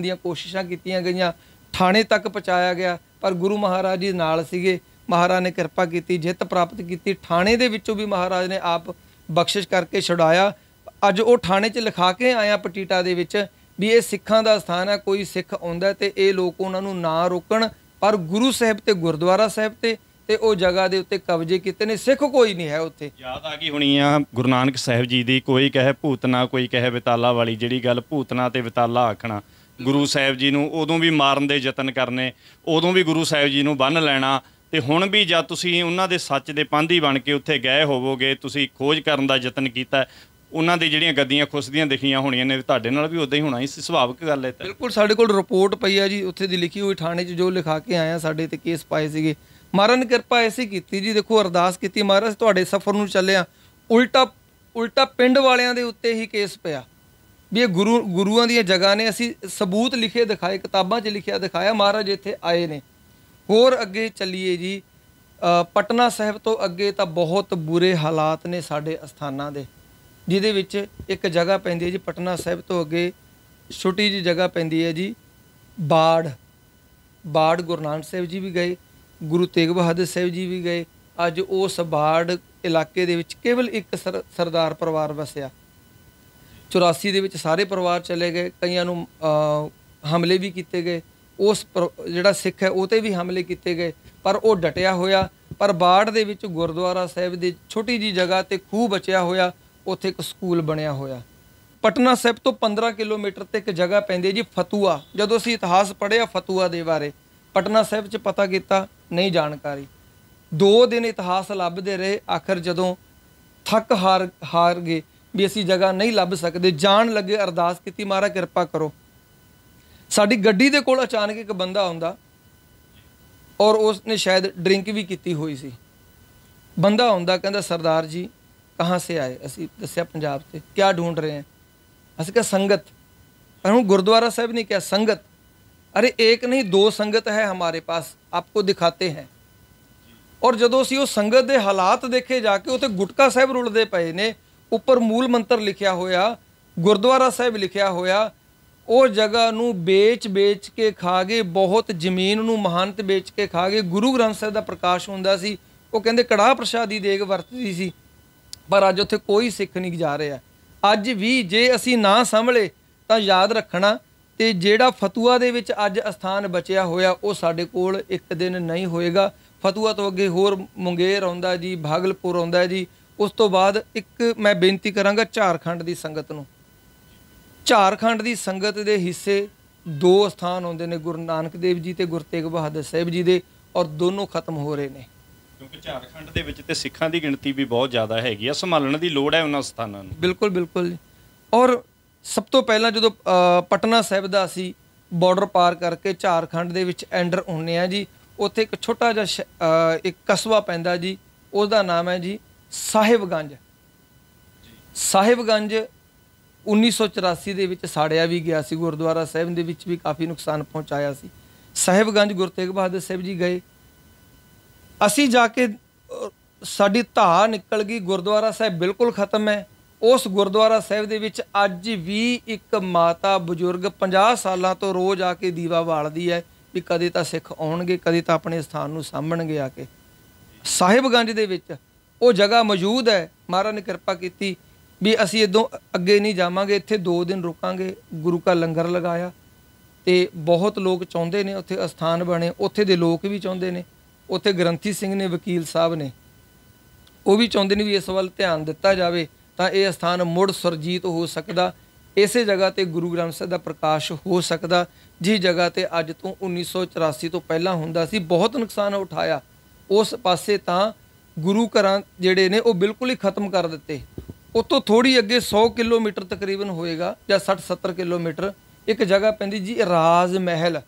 ਦੀਆਂ ਕੋਸ਼ਿਸ਼ਾਂ ਕੀਤੀਆਂ ਗਈਆਂ, ਥਾਣੇ ਤੱਕ ਪਹੁੰਚਾਇਆ ਗਿਆ, ਪਰ ਗੁਰੂ ਮਹਾਰਾਜ ਜੀ ਨਾਲ ਸੀਗੇ। ਮਹਾਰਾਜ ਨੇ ਕਿਰਪਾ ਕੀਤੀ, ਜਿੱਤ ਪ੍ਰਾਪਤ ਕੀਤੀ। ਥਾਣੇ ਦੇ ਵਿੱਚੋਂ ਵੀ ਮਹਾਰਾਜ ਨੇ ਆਪ ਬਖਸ਼ਿਸ਼ ਕਰਕੇ ਛੁਡਾਇਆ। ਅੱਜ ਉਹ ਥਾਣੇ 'ਚ ਲਿਖਾ ਕੇ ਆਇਆ ਪਟੀਟਾ ਦੇ ਵਿੱਚ ਵੀ ਇਹ ਸਿੱਖਾਂ ਦਾ ਸਥਾਨ ਹੈ, ਕੋਈ ਸਿੱਖ ਆਉਂਦਾ ਤੇ ਇਹ ਲੋਕ ਉਹਨਾਂ ਨੂੰ ਨਾ ਰੋਕਣ, ਪਰ ਗੁਰੂ ਸਾਹਿਬ ਤੇ ਗੁਰਦੁਆਰਾ ਸਾਹਿਬ ਤੇ ਉਹ ਜਗ੍ਹਾ ਦੇ ਉੱਤੇ ਕਬਜ਼ੇ ਕੀਤੇ ਨੇ। ਸਿੱਖ ਕੋਈ ਨਹੀਂ ਹੈ ਉੱਥੇ। ਯਾਦ ਆ ਗਈ ਹੋਣੀ ਆ ਗੁਰੂ ਨਾਨਕ ਸਾਹਿਬ ਜੀ ਦੀ, ਕੋਈ ਕਹੇ ਭੂਤਨਾ, ਕੋਈ ਕਹੇ ਵਿਤਾਲਾ ਵਾਲੀ ਜਿਹੜੀ ਗੱਲ, ਭੂਤਨਾ ਤੇ ਵਿਤਾਲਾ ਆਖਣਾ। ਗੁਰੂ ਸਾਹਿਬ ਜੀ ਨੂੰ ਉਦੋਂ ਵੀ ਮਾਰਨ ਦੇ ਯਤਨ ਕਰਨੇ, ਉਦੋਂ ਵੀ ਗੁਰੂ ਸਾਹਿਬ ਜੀ ਨੂੰ ਬੰਨ੍ਹ ਲੈਣਾ, ਤੇ ਹੁਣ ਵੀ ਜਦ ਤੁਸੀਂ ਉਹਨਾਂ ਦੇ ਸੱਚ ਦੇ ਪਾਂਧੀ ਬਣ ਕੇ ਉੱਥੇ ਗਏ ਹੋਵੋਗੇ, ਤੁਸੀਂ ਖੋਜ ਕਰਨ ਦਾ ਯਤਨ ਕੀਤਾ, ਉਹਨਾਂ ਦੀ ਜਿਹੜੀਆਂ ਗੱਦੀਆਂ ਖੁੱਸਦੀਆਂ ਦਿਖੀਆਂ ਹੋਣੀਆਂ ਨੇ, ਤੁਹਾਡੇ ਨਾਲ ਵੀ ਉਦਾਂ ਹੀ ਹੋਣਾ ਸੀ, ਸੁਭਾਵਿਕ ਗੱਲ ਹੈ। ਬਿਲਕੁਲ, ਸਾਡੇ ਕੋਲ ਰਿਪੋਰਟ ਪਈ ਆ ਜੀ, ਉੱਥੇ ਦੀ ਲਿਖੀ ਹੋਈ, ਥਾਣੇ 'ਚ ਜੋ ਲਿਖਾ ਕੇ ਆਇਆ, ਸਾਡੇ ਤੇ ਕੇਸ ਪਾਏ ਸੀਗੇ। ਮਹਾਰਾਜ ਨੇ ਕਿਰਪਾ ਐਸੀ ਕੀਤੀ ਜੀ, ਦੇਖੋ ਅਰਦਾਸ ਕੀਤੀ, ਮਹਾਰਾਜ ਤੁਹਾਡੇ ਸਫ਼ਰ ਨੂੰ ਚੱਲਿਆ, ਉਲਟਾ ਪਿੰਡ ਵਾਲਿਆਂ ਦੇ ਉੱਤੇ ਹੀ ਕੇਸ ਪਿਆ ਵੀ ਇਹ ਗੁਰੂਆਂ ਦੀਆਂ ਜਗ੍ਹਾ ਨੇ। ਅਸੀਂ ਸਬੂਤ ਲਿਖੇ ਦਿਖਾਏ, ਕਿਤਾਬਾਂ 'ਚ ਲਿਖਿਆ ਦਿਖਾਇਆ, ਮਹਾਰਾਜ ਇੱਥੇ ਆਏ ਨੇ। ਹੋਰ ਅੱਗੇ ਚੱਲੀਏ ਜੀ, ਪਟਨਾ ਸਾਹਿਬ ਤੋਂ ਅੱਗੇ ਤਾਂ ਬਹੁਤ ਬੁਰੇ ਹਾਲਾਤ ਨੇ ਸਾਡੇ ਅਸਥਾਨਾਂ ਦੇ, ਜਿਹਦੇ ਵਿੱਚ ਇੱਕ ਜਗ੍ਹਾ ਪੈਂਦੀ ਹੈ ਜੀ ਪਟਨਾ ਸਾਹਿਬ ਤੋਂ ਅੱਗੇ, ਛੋਟੀ ਜਿਹੀ ਜਗ੍ਹਾ ਪੈਂਦੀ ਹੈ ਜੀ ਬਾੜ। ਗੁਰੂ ਨਾਨਕ ਸਾਹਿਬ ਜੀ ਵੀ ਗਏ, ਗੁਰੂ ਤੇਗ ਬਹਾਦਰ ਸਾਹਿਬ ਜੀ ਵੀ ਗਏ। ਅੱਜ ਉਸ ਬਾੜ ਇਲਾਕੇ ਦੇ ਵਿੱਚ ਕੇਵਲ ਇੱਕ ਸਰਦਾਰ ਪਰਿਵਾਰ ਵਸਿਆ। 84 ਦੇ ਵਿੱਚ ਸਾਰੇ ਪਰਿਵਾਰ ਚਲੇ ਗਏ, ਕਈਆਂ ਨੂੰ ਹਮਲੇ ਵੀ ਕੀਤੇ ਗਏ, ਉਸ ਜਿਹੜਾ ਸਿੱਖ ਹੈ ਉਹ 'ਤੇ ਵੀ ਹਮਲੇ ਕੀਤੇ ਗਏ, ਪਰ ਉਹ ਡਟਿਆ ਹੋਇਆ। ਪਰ ਬਾੜ ਦੇ ਵਿੱਚ ਗੁਰਦੁਆਰਾ ਸਾਹਿਬ ਦੀ ਛੋਟੀ ਜਿਹੀ ਜਗ੍ਹਾ 'ਤੇ ਖੂਹ ਬਚਿਆ ਹੋਇਆ, ਉੱਥੇ ਇੱਕ ਸਕੂਲ ਬਣਿਆ ਹੋਇਆ। ਪਟਨਾ ਸਾਹਿਬ ਤੋਂ 15 ਕਿਲੋਮੀਟਰ ਤੇ ਇੱਕ ਜਗ੍ਹਾ ਪੈਂਦੀ ਹੈ ਜੀ ਫਤੂਆ। ਜਦੋਂ ਅਸੀਂ ਇਤਿਹਾਸ ਪੜ੍ਹਿਆ ਫਤੂਆ ਦੇ ਬਾਰੇ, ਪਟਨਾ ਸਾਹਿਬ 'ਚ ਪਤਾ ਕੀਤਾ, ਨਹੀਂ ਜਾਣਕਾਰੀ। 2 ਦਿਨ ਇਤਿਹਾਸ ਲੱਭਦੇ ਰਹੇ, ਆਖਰ ਜਦੋਂ ਥੱਕ ਹਾਰ ਗਏ ਵੀ ਅਸੀਂ ਜਗ੍ਹਾ ਨਹੀਂ ਲੱਭ ਸਕਦੇ, ਜਾਣ ਲੱਗੇ ਅਰਦਾਸ ਕੀਤੀ, ਮਹਾਰਾਜ ਕਿਰਪਾ ਕਰੋ। ਸਾਡੀ ਗੱਡੀ ਦੇ ਕੋਲ ਅਚਾਨਕ ਇੱਕ ਬੰਦਾ ਆਉਂਦਾ, ਔਰ ਉਸਨੇ ਸ਼ਾਇਦ ਡਰਿੰਕ ਵੀ ਕੀਤੀ ਹੋਈ ਸੀ। ਬੰਦਾ ਆਉਂਦਾ, ਕਹਿੰਦਾ ਸਰਦਾਰ ਜੀ कहाँ से आए? ਅਸੀਂ ਦੱਸਿਆ पंजाब से। क्या ढूंढ रहे हैं? ਅਸੀਂ कहा संगत। हम गुरुद्वारा साहब ने क्या संगत? अरे एक नहीं 2 संगत है हमारे पास, आपको दिखाते हैं। और ਜਦੋਂ ਅਸੀਂ ਉਹ ਸੰਗਤ ਦੇ ਹਾਲਾਤ ਦੇਖੇ ਜਾ ਕੇ, ਉੱਥੇ ਗੁਟਕਾ ਸਾਹਿਬ ਰੁਲਦੇ ਪਏ ਨੇ, ਉੱਪਰ ਮੂਲ ਮੰਤਰ ਲਿਖਿਆ ਹੋਇਆ, ਗੁਰਦੁਆਰਾ ਸਾਹਿਬ ਲਿਖਿਆ ਹੋਇਆ। ਉਹ ਜਗ੍ਹਾ ਨੂੰ ਵੇਚ ਕੇ ਖਾ ਗਏ, ਬਹੁਤ ਜ਼ਮੀਨ ਨੂੰ ਮਹਾਨਤ ਵੇਚ ਕੇ ਖਾ ਗਏ। ਗੁਰੂ ਗ੍ਰੰਥ ਸਾਹਿਬ ਦਾ ਪ੍ਰਕਾਸ਼ ਹੁੰਦਾ ਸੀ, ਉਹ ਕਹਿੰਦੇ ਕੜਾਹ ਪ੍ਰਸ਼ਾਦੀ ਦੇਗ ਵਰਤਦੀ ਸੀ, ਪਰ ਅੱਜ ਉੱਥੇ ਕੋਈ ਸਿੱਖ ਨਹੀਂ ਜਾ ਰਿਹਾ। ਅੱਜ ਵੀ ਜੇ ਅਸੀਂ ਨਾ ਸੰਭਲੇ ਤਾਂ ਯਾਦ ਰੱਖਣਾ, ਤੇ ਜਿਹੜਾ ਫਤੂਆ ਦੇ ਵਿੱਚ ਅੱਜ ਅਸਥਾਨ ਬਚਿਆ ਹੋਇਆ, ਉਹ ਸਾਡੇ ਕੋਲ ਇੱਕ ਦਿਨ ਨਹੀਂ ਹੋਏਗਾ। ਫਤੂਆ ਤੋਂ ਅੱਗੇ ਹੋਰ ਮੁੰਗੇਰ ਆਉਂਦਾ ਜੀ, ਭਾਗਲਪੁਰ ਆਉਂਦਾ ਜੀ। ਉਸ ਤੋਂ ਬਾਅਦ ਇੱਕ ਮੈਂ ਬੇਨਤੀ ਕਰਾਂਗਾ ਝਾਰਖੰਡ ਦੀ ਸੰਗਤ ਨੂੰ, ਝਾਰਖੰਡ ਦੀ ਸੰਗਤ ਦੇ ਹਿੱਸੇ 2 ਸਥਾਨ ਆਉਂਦੇ ਨੇ, ਗੁਰੂ ਨਾਨਕ ਦੇਵ ਜੀ ਤੇ ਗੁਰੂ ਤੇਗ ਬਹਾਦਰ ਸਾਹਿਬ ਜੀ ਦੇ, ਔਰ ਦੋਨੋਂ ਖਤਮ ਹੋ ਰਹੇ ਨੇ। ਕਿਉਂਕਿ ਝਾਰਖੰਡ ਦੇ ਵਿੱਚ ਤੇ ਸਿੱਖਾਂ ਦੀ ਗਿਣਤੀ ਵੀ ਬਹੁਤ ਜ਼ਿਆਦਾ ਹੈਗੀ ਆ, ਸੰਭਾਲਣ ਦੀ ਲੋੜ ਹੈ ਉਹਨਾਂ ਸਥਾਨਾਂ ਨੂੰ। ਬਿਲਕੁਲ ਬਿਲਕੁਲ ਜੀ। ਔਰ ਸਭ ਤੋਂ ਪਹਿਲਾਂ ਜਦੋਂ ਪਟਨਾ ਸਾਹਿਬ ਦਾ ਅਸੀਂ ਬਾਰਡਰ ਪਾਰ ਕਰਕੇ ਝਾਰਖੰਡ ਦੇ ਵਿੱਚ ਐਂਟਰ ਹੁੰਦੇ ਹਾਂ ਜੀ, ਉੱਥੇ ਇੱਕ ਛੋਟਾ ਜਿਹਾ ਇੱਕ ਕਸਬਾ ਪੈਂਦਾ ਜੀ, ਉਹਦਾ ਨਾਮ ਹੈ ਜੀ ਸਾਹਿਬਗੰਜ। ਸਾਹਿਬਗੰਜ 1984 ਦੇ ਵਿੱਚ ਸਾੜਿਆ ਵੀ ਗਿਆ ਸੀ, ਗੁਰਦੁਆਰਾ ਸਾਹਿਬ ਦੇ ਵਿੱਚ ਵੀ ਕਾਫੀ ਨੁਕਸਾਨ ਪਹੁੰਚਾਇਆ ਸੀ। ਸਾਹਿਬਗੰਜ ਗੁਰੂ ਤੇਗ ਬਹਾਦਰ ਸਾਹਿਬ ਜੀ ਗਏ, ਅਸੀਂ ਜਾ ਕੇ ਸਾਡੀ ਧਾਰ ਨਿਕਲ ਗਈ, ਗੁਰਦੁਆਰਾ ਸਾਹਿਬ ਬਿਲਕੁਲ ਖਤਮ ਹੈ। ਉਸ ਗੁਰਦੁਆਰਾ ਸਾਹਿਬ ਦੇ ਵਿੱਚ ਅੱਜ ਵੀ ਇੱਕ ਮਾਤਾ ਬਜ਼ੁਰਗ 50 ਸਾਲਾਂ ਤੋਂ ਰੋਜ਼ ਆ ਕੇ ਦੀਵਾ ਬਾਲਦੀ ਹੈ ਵੀ ਕਦੇ ਤਾਂ ਸਿੱਖ ਆਉਣਗੇ, ਕਦੇ ਤਾਂ ਆਪਣੇ ਸਥਾਨ ਨੂੰ ਸਾਂਭਣਗੇ ਆ ਕੇ। ਸਾਹਿਬਗੰਜ ਦੇ ਵਿੱਚ ਉਹ ਜਗ੍ਹਾ ਮੌਜੂਦ ਹੈ। ਮਹਾਰਾਜ ਨੇ ਕਿਰਪਾ ਕੀਤੀ ਵੀ ਅਸੀਂ ਇੱਦੋਂ ਅੱਗੇ ਨਹੀਂ ਜਾਵਾਂਗੇ, ਇੱਥੇ 2 ਦਿਨ ਰੁਕਾਂਗੇ। ਗੁਰੂ ਕਾ ਲੰਗਰ ਲਗਾਇਆ, ਤੇ ਬਹੁਤ ਲੋਕ ਚਾਹੁੰਦੇ ਨੇ ਉੱਥੇ ਅਸਥਾਨ ਬਣੇ, ਉੱਥੇ ਦੇ ਲੋਕ ਵੀ ਚਾਹੁੰਦੇ ਨੇ, ਉੱਥੇ ਗ੍ਰੰਥੀ ਸਿੰਘ ਨੇ, ਵਕੀਲ ਸਾਹਿਬ ਨੇ, ਉਹ ਵੀ ਚਾਹੁੰਦੇ ਨੇ ਵੀ ਇਸ ਵੱਲ ਧਿਆਨ ਦਿੱਤਾ ਜਾਵੇ ਤਾਂ ਇਹ ਅਸਥਾਨ ਮੁੜ ਸੁਰਜੀਤ ਹੋ ਸਕਦਾ। ਇਸੇ ਜਗ੍ਹਾ ਤੇ ਗੁਰੂ ਗ੍ਰੰਥ ਸਾਹਿਬ ਦਾ ਪ੍ਰਕਾਸ਼ ਹੋ ਸਕਦਾ, ਜਿਸ ਜਗ੍ਹਾ ਤੇ ਅੱਜ ਤੋਂ 1984 ਤੋਂ ਪਹਿਲਾਂ ਹੁੰਦਾ ਸੀ। ਬਹੁਤ ਨੁਕਸਾਨ ਉਠਾਇਆ ਉਸ ਪਾਸੇ, ਤਾਂ ਗੁਰੂ ਘਰਾਂ ਜਿਹੜੇ ਨੇ ਉਹ ਬਿਲਕੁਲ ਹੀ ਖਤਮ ਕਰ ਦਿੱਤੇ। ਉੱਥੋਂ ਥੋੜ੍ਹੀ ਅੱਗੇ 100 ਕਿਲੋਮੀਟਰ ਤਕਰੀਬਨ ਹੋਏਗਾ ਜਾਂ 60-70 ਕਿਲੋਮੀਟਰ, ਇੱਕ ਜਗ੍ਹਾ ਪੈਂਦੀ ਜੀ ਰਾਜ ਮਹਿਲ।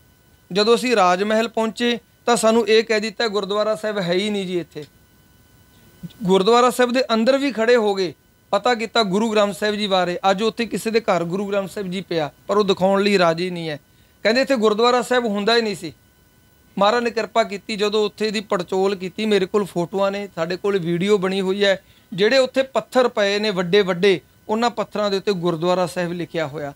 ਜਦੋਂ ਅਸੀਂ ਰਾਜ ਮਹਿਲ ਪਹੁੰਚੇ ਤਾਂ ਸਾਨੂੰ ਇਹ ਕਹਿ ਦਿੱਤਾ ਗੁਰਦੁਆਰਾ ਸਾਹਿਬ ਹੈ ਹੀ ਨਹੀਂ ਜੀ ਇੱਥੇ। ਗੁਰਦੁਆਰਾ ਸਾਹਿਬ ਦੇ ਅੰਦਰ ਵੀ ਖੜੇ ਹੋ ਗਏ, ਪਤਾ ਕੀਤਾ ਗੁਰੂ ਗ੍ਰੰਥ ਸਾਹਿਬ ਜੀ ਬਾਰੇ। ਅੱਜ ਉੱਥੇ ਕਿਸੇ ਦੇ ਘਰ ਗੁਰੂ ਗ੍ਰੰਥ ਸਾਹਿਬ ਜੀ ਪਿਆ, ਪਰ ਉਹ ਦਿਖਾਉਣ ਲਈ ਰਾਜੀ ਨਹੀਂ ਹੈ, ਕਹਿੰਦੇ ਇੱਥੇ ਗੁਰਦੁਆਰਾ ਸਾਹਿਬ ਹੁੰਦਾ ਹੀ ਨਹੀਂ ਸੀ। ਮਹਾਰਾਜ ਨੇ ਕਿਰਪਾ ਕੀਤੀ, ਜਦੋਂ ਉੱਥੇ ਦੀ ਪੜਚੋਲ ਕੀਤੀ, ਮੇਰੇ ਕੋਲ ਫੋਟੋਆਂ ਨੇ, ਸਾਡੇ ਕੋਲ ਵੀਡੀਓ ਬਣੀ ਹੋਈ ਹੈ, ਜਿਹੜੇ ਉੱਥੇ ਪੱਥਰ ਪਏ ਨੇ ਵੱਡੇ ਵੱਡੇ, ਉਹਨਾਂ ਪੱਥਰਾਂ ਦੇ ਉੱਤੇ ਗੁਰਦੁਆਰਾ ਸਾਹਿਬ ਲਿਖਿਆ ਹੋਇਆ,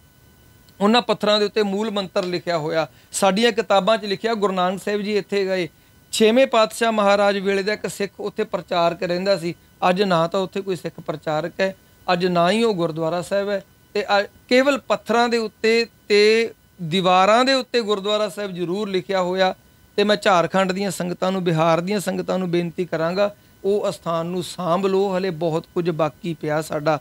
ਉਹਨਾਂ ਪੱਥਰਾਂ ਦੇ ਉੱਤੇ ਮੂਲ ਮੰਤਰ ਲਿਖਿਆ ਹੋਇਆ। ਸਾਡੀਆਂ ਕਿਤਾਬਾਂ 'ਚ ਲਿਖਿਆ ਗੁਰੂ ਨਾਨਕ ਸਾਹਿਬ ਜੀ ਇੱਥੇ ਗਏ, 6ਵੇਂ ਪਾਤਸ਼ਾਹ ਮਹਾਰਾਜ ਵੇਲੇ ਦਾ ਇੱਕ ਸਿੱਖ ਉੱਥੇ ਪ੍ਰਚਾਰਕ ਰਹਿੰਦਾ ਸੀ। ਅੱਜ ਨਾ ਤਾਂ ਉੱਥੇ ਕੋਈ ਸਿੱਖ ਪ੍ਰਚਾਰਕ ਹੈ, ਅੱਜ ਨਾ ਹੀ ਉਹ ਗੁਰਦੁਆਰਾ ਸਾਹਿਬ ਹੈ, ਤੇ ਕੇਵਲ ਪੱਥਰਾਂ ਦੇ ਉੱਤੇ ਤੇ ਦੀਵਾਰਾਂ ਦੇ ਉੱਤੇ ਗੁਰਦੁਆਰਾ ਸਾਹਿਬ ਜ਼ਰੂਰ ਲਿਖਿਆ ਹੋਇਆ। ਤੇ ਮੈਂ ਝਾਰਖੰਡ ਦੀਆਂ ਸੰਗਤਾਂ ਨੂੰ, ਬਿਹਾਰ ਦੀਆਂ ਸੰਗਤਾਂ ਨੂੰ ਬੇਨਤੀ ਕਰਾਂਗਾ, ਉਹ ਅਸਥਾਨ ਨੂੰ ਸਾਂਭ ਲਓ, ਹਲੇ ਬਹੁਤ ਕੁਝ ਬਾਕੀ ਪਿਆ ਸਾਡਾ।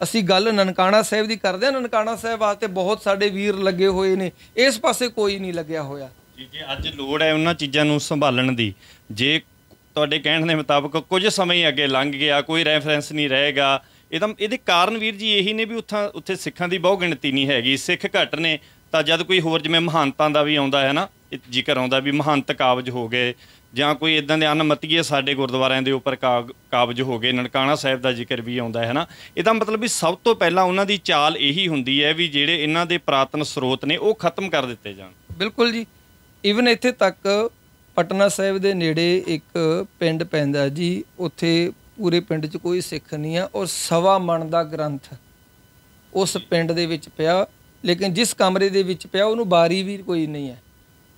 ਅਸੀਂ ਗੱਲ ਨਨਕਾਣਾ ਸਾਹਿਬ ਦੀ ਕਰਦੇ ਹਾਂ, ਨਨਕਾਣਾ ਸਾਹਿਬ ਵਾਸਤੇ ਬਹੁਤ ਸਾਡੇ ਵੀਰ ਲੱਗੇ ਹੋਏ ਨੇ, ਇਸ ਪਾਸੇ ਕੋਈ ਨਹੀਂ ਲੱਗਿਆ ਹੋਇਆ। ਜੇ ਅੱਜ ਲੋੜ ਹੈ ਉਹਨਾਂ ਚੀਜ਼ਾਂ ਨੂੰ ਸੰਭਾਲਣ ਦੀ, ਜੇ ਤੁਹਾਡੇ ਕਹਿਣ ਦੇ ਮੁਤਾਬਕ ਕੁਝ ਸਮਾਂ ਹੀ ਅੱਗੇ ਲੰਘ ਗਿਆ, ਕੋਈ ਰੈਫਰੈਂਸ ਨਹੀਂ ਰਹੇਗਾ, ਇਹਦੇ ਕਾਰਨ ਵੀਰ ਜੀ ਇਹੀ ਨੇ ਵੀ ਉੱਥੇ ਸਿੱਖਾਂ ਦੀ ਬਹੁ ਗਿਣਤੀ ਨਹੀਂ ਹੈਗੀ, ਸਿੱਖ ਘੱਟ ਨੇ। ਤਾਂ ਜਦ ਕੋਈ ਹੋਰ ਜਿਵੇਂ ਮਹੰਤਾਂ ਦਾ ਵੀ ਆਉਂਦਾ ਹੈ ਨਾ ਜ਼ਿਕਰ ਆਉਂਦਾ ਵੀ ਮਹੰਤ ਕਾਬਜ ਹੋ ਗਏ, ਜਾਂ ਕੋਈ ਇੱਦਾਂ ਦੇ ਅਨਮਤੀਏ ਸਾਡੇ ਗੁਰਦੁਆਰਿਆਂ ਦੇ ਉੱਪਰ ਕਾਬਜ ਹੋ ਗਏ, ਨਨਕਾਣਾ ਸਾਹਿਬ ਦਾ ਜ਼ਿਕਰ ਵੀ ਆਉਂਦਾ ਹੈ ਨਾ। ਇਹਦਾ ਮਤਲਬ ਵੀ ਸਭ ਤੋਂ ਪਹਿਲਾਂ ਉਹਨਾਂ ਦੀ ਚਾਲ ਇਹੀ ਹੁੰਦੀ ਹੈ ਵੀ ਜਿਹੜੇ ਇਹਨਾਂ ਦੇ ਪੁਰਾਤਨ ਸਰੋਤ ਨੇ ਉਹ ਖਤਮ ਕਰ ਦਿੱਤੇ ਜਾਣ। ਬਿਲਕੁਲ ਜੀ। ਈਵਨ ਇੱਥੇ ਤੱਕ ਪਟਨਾ ਸਾਹਿਬ ਦੇ ਨੇੜੇ ਇੱਕ ਪਿੰਡ ਪੈਂਦਾ ਜੀ, ਉੱਥੇ ਪੂਰੇ ਪਿੰਡ 'ਚ ਕੋਈ ਸਿੱਖ ਨਹੀਂ ਆ, ਔਰ 1.25 ਮਣ ਦਾ ਗ੍ਰੰਥ ਉਸ ਪਿੰਡ ਦੇ ਵਿੱਚ ਪਿਆ, ਲੇਕਿਨ ਜਿਸ ਕਮਰੇ ਦੇ ਵਿੱਚ ਪਿਆ ਉਹਨੂੰ ਬਾਰੀ ਵੀ ਕੋਈ ਨਹੀਂ ਹੈ।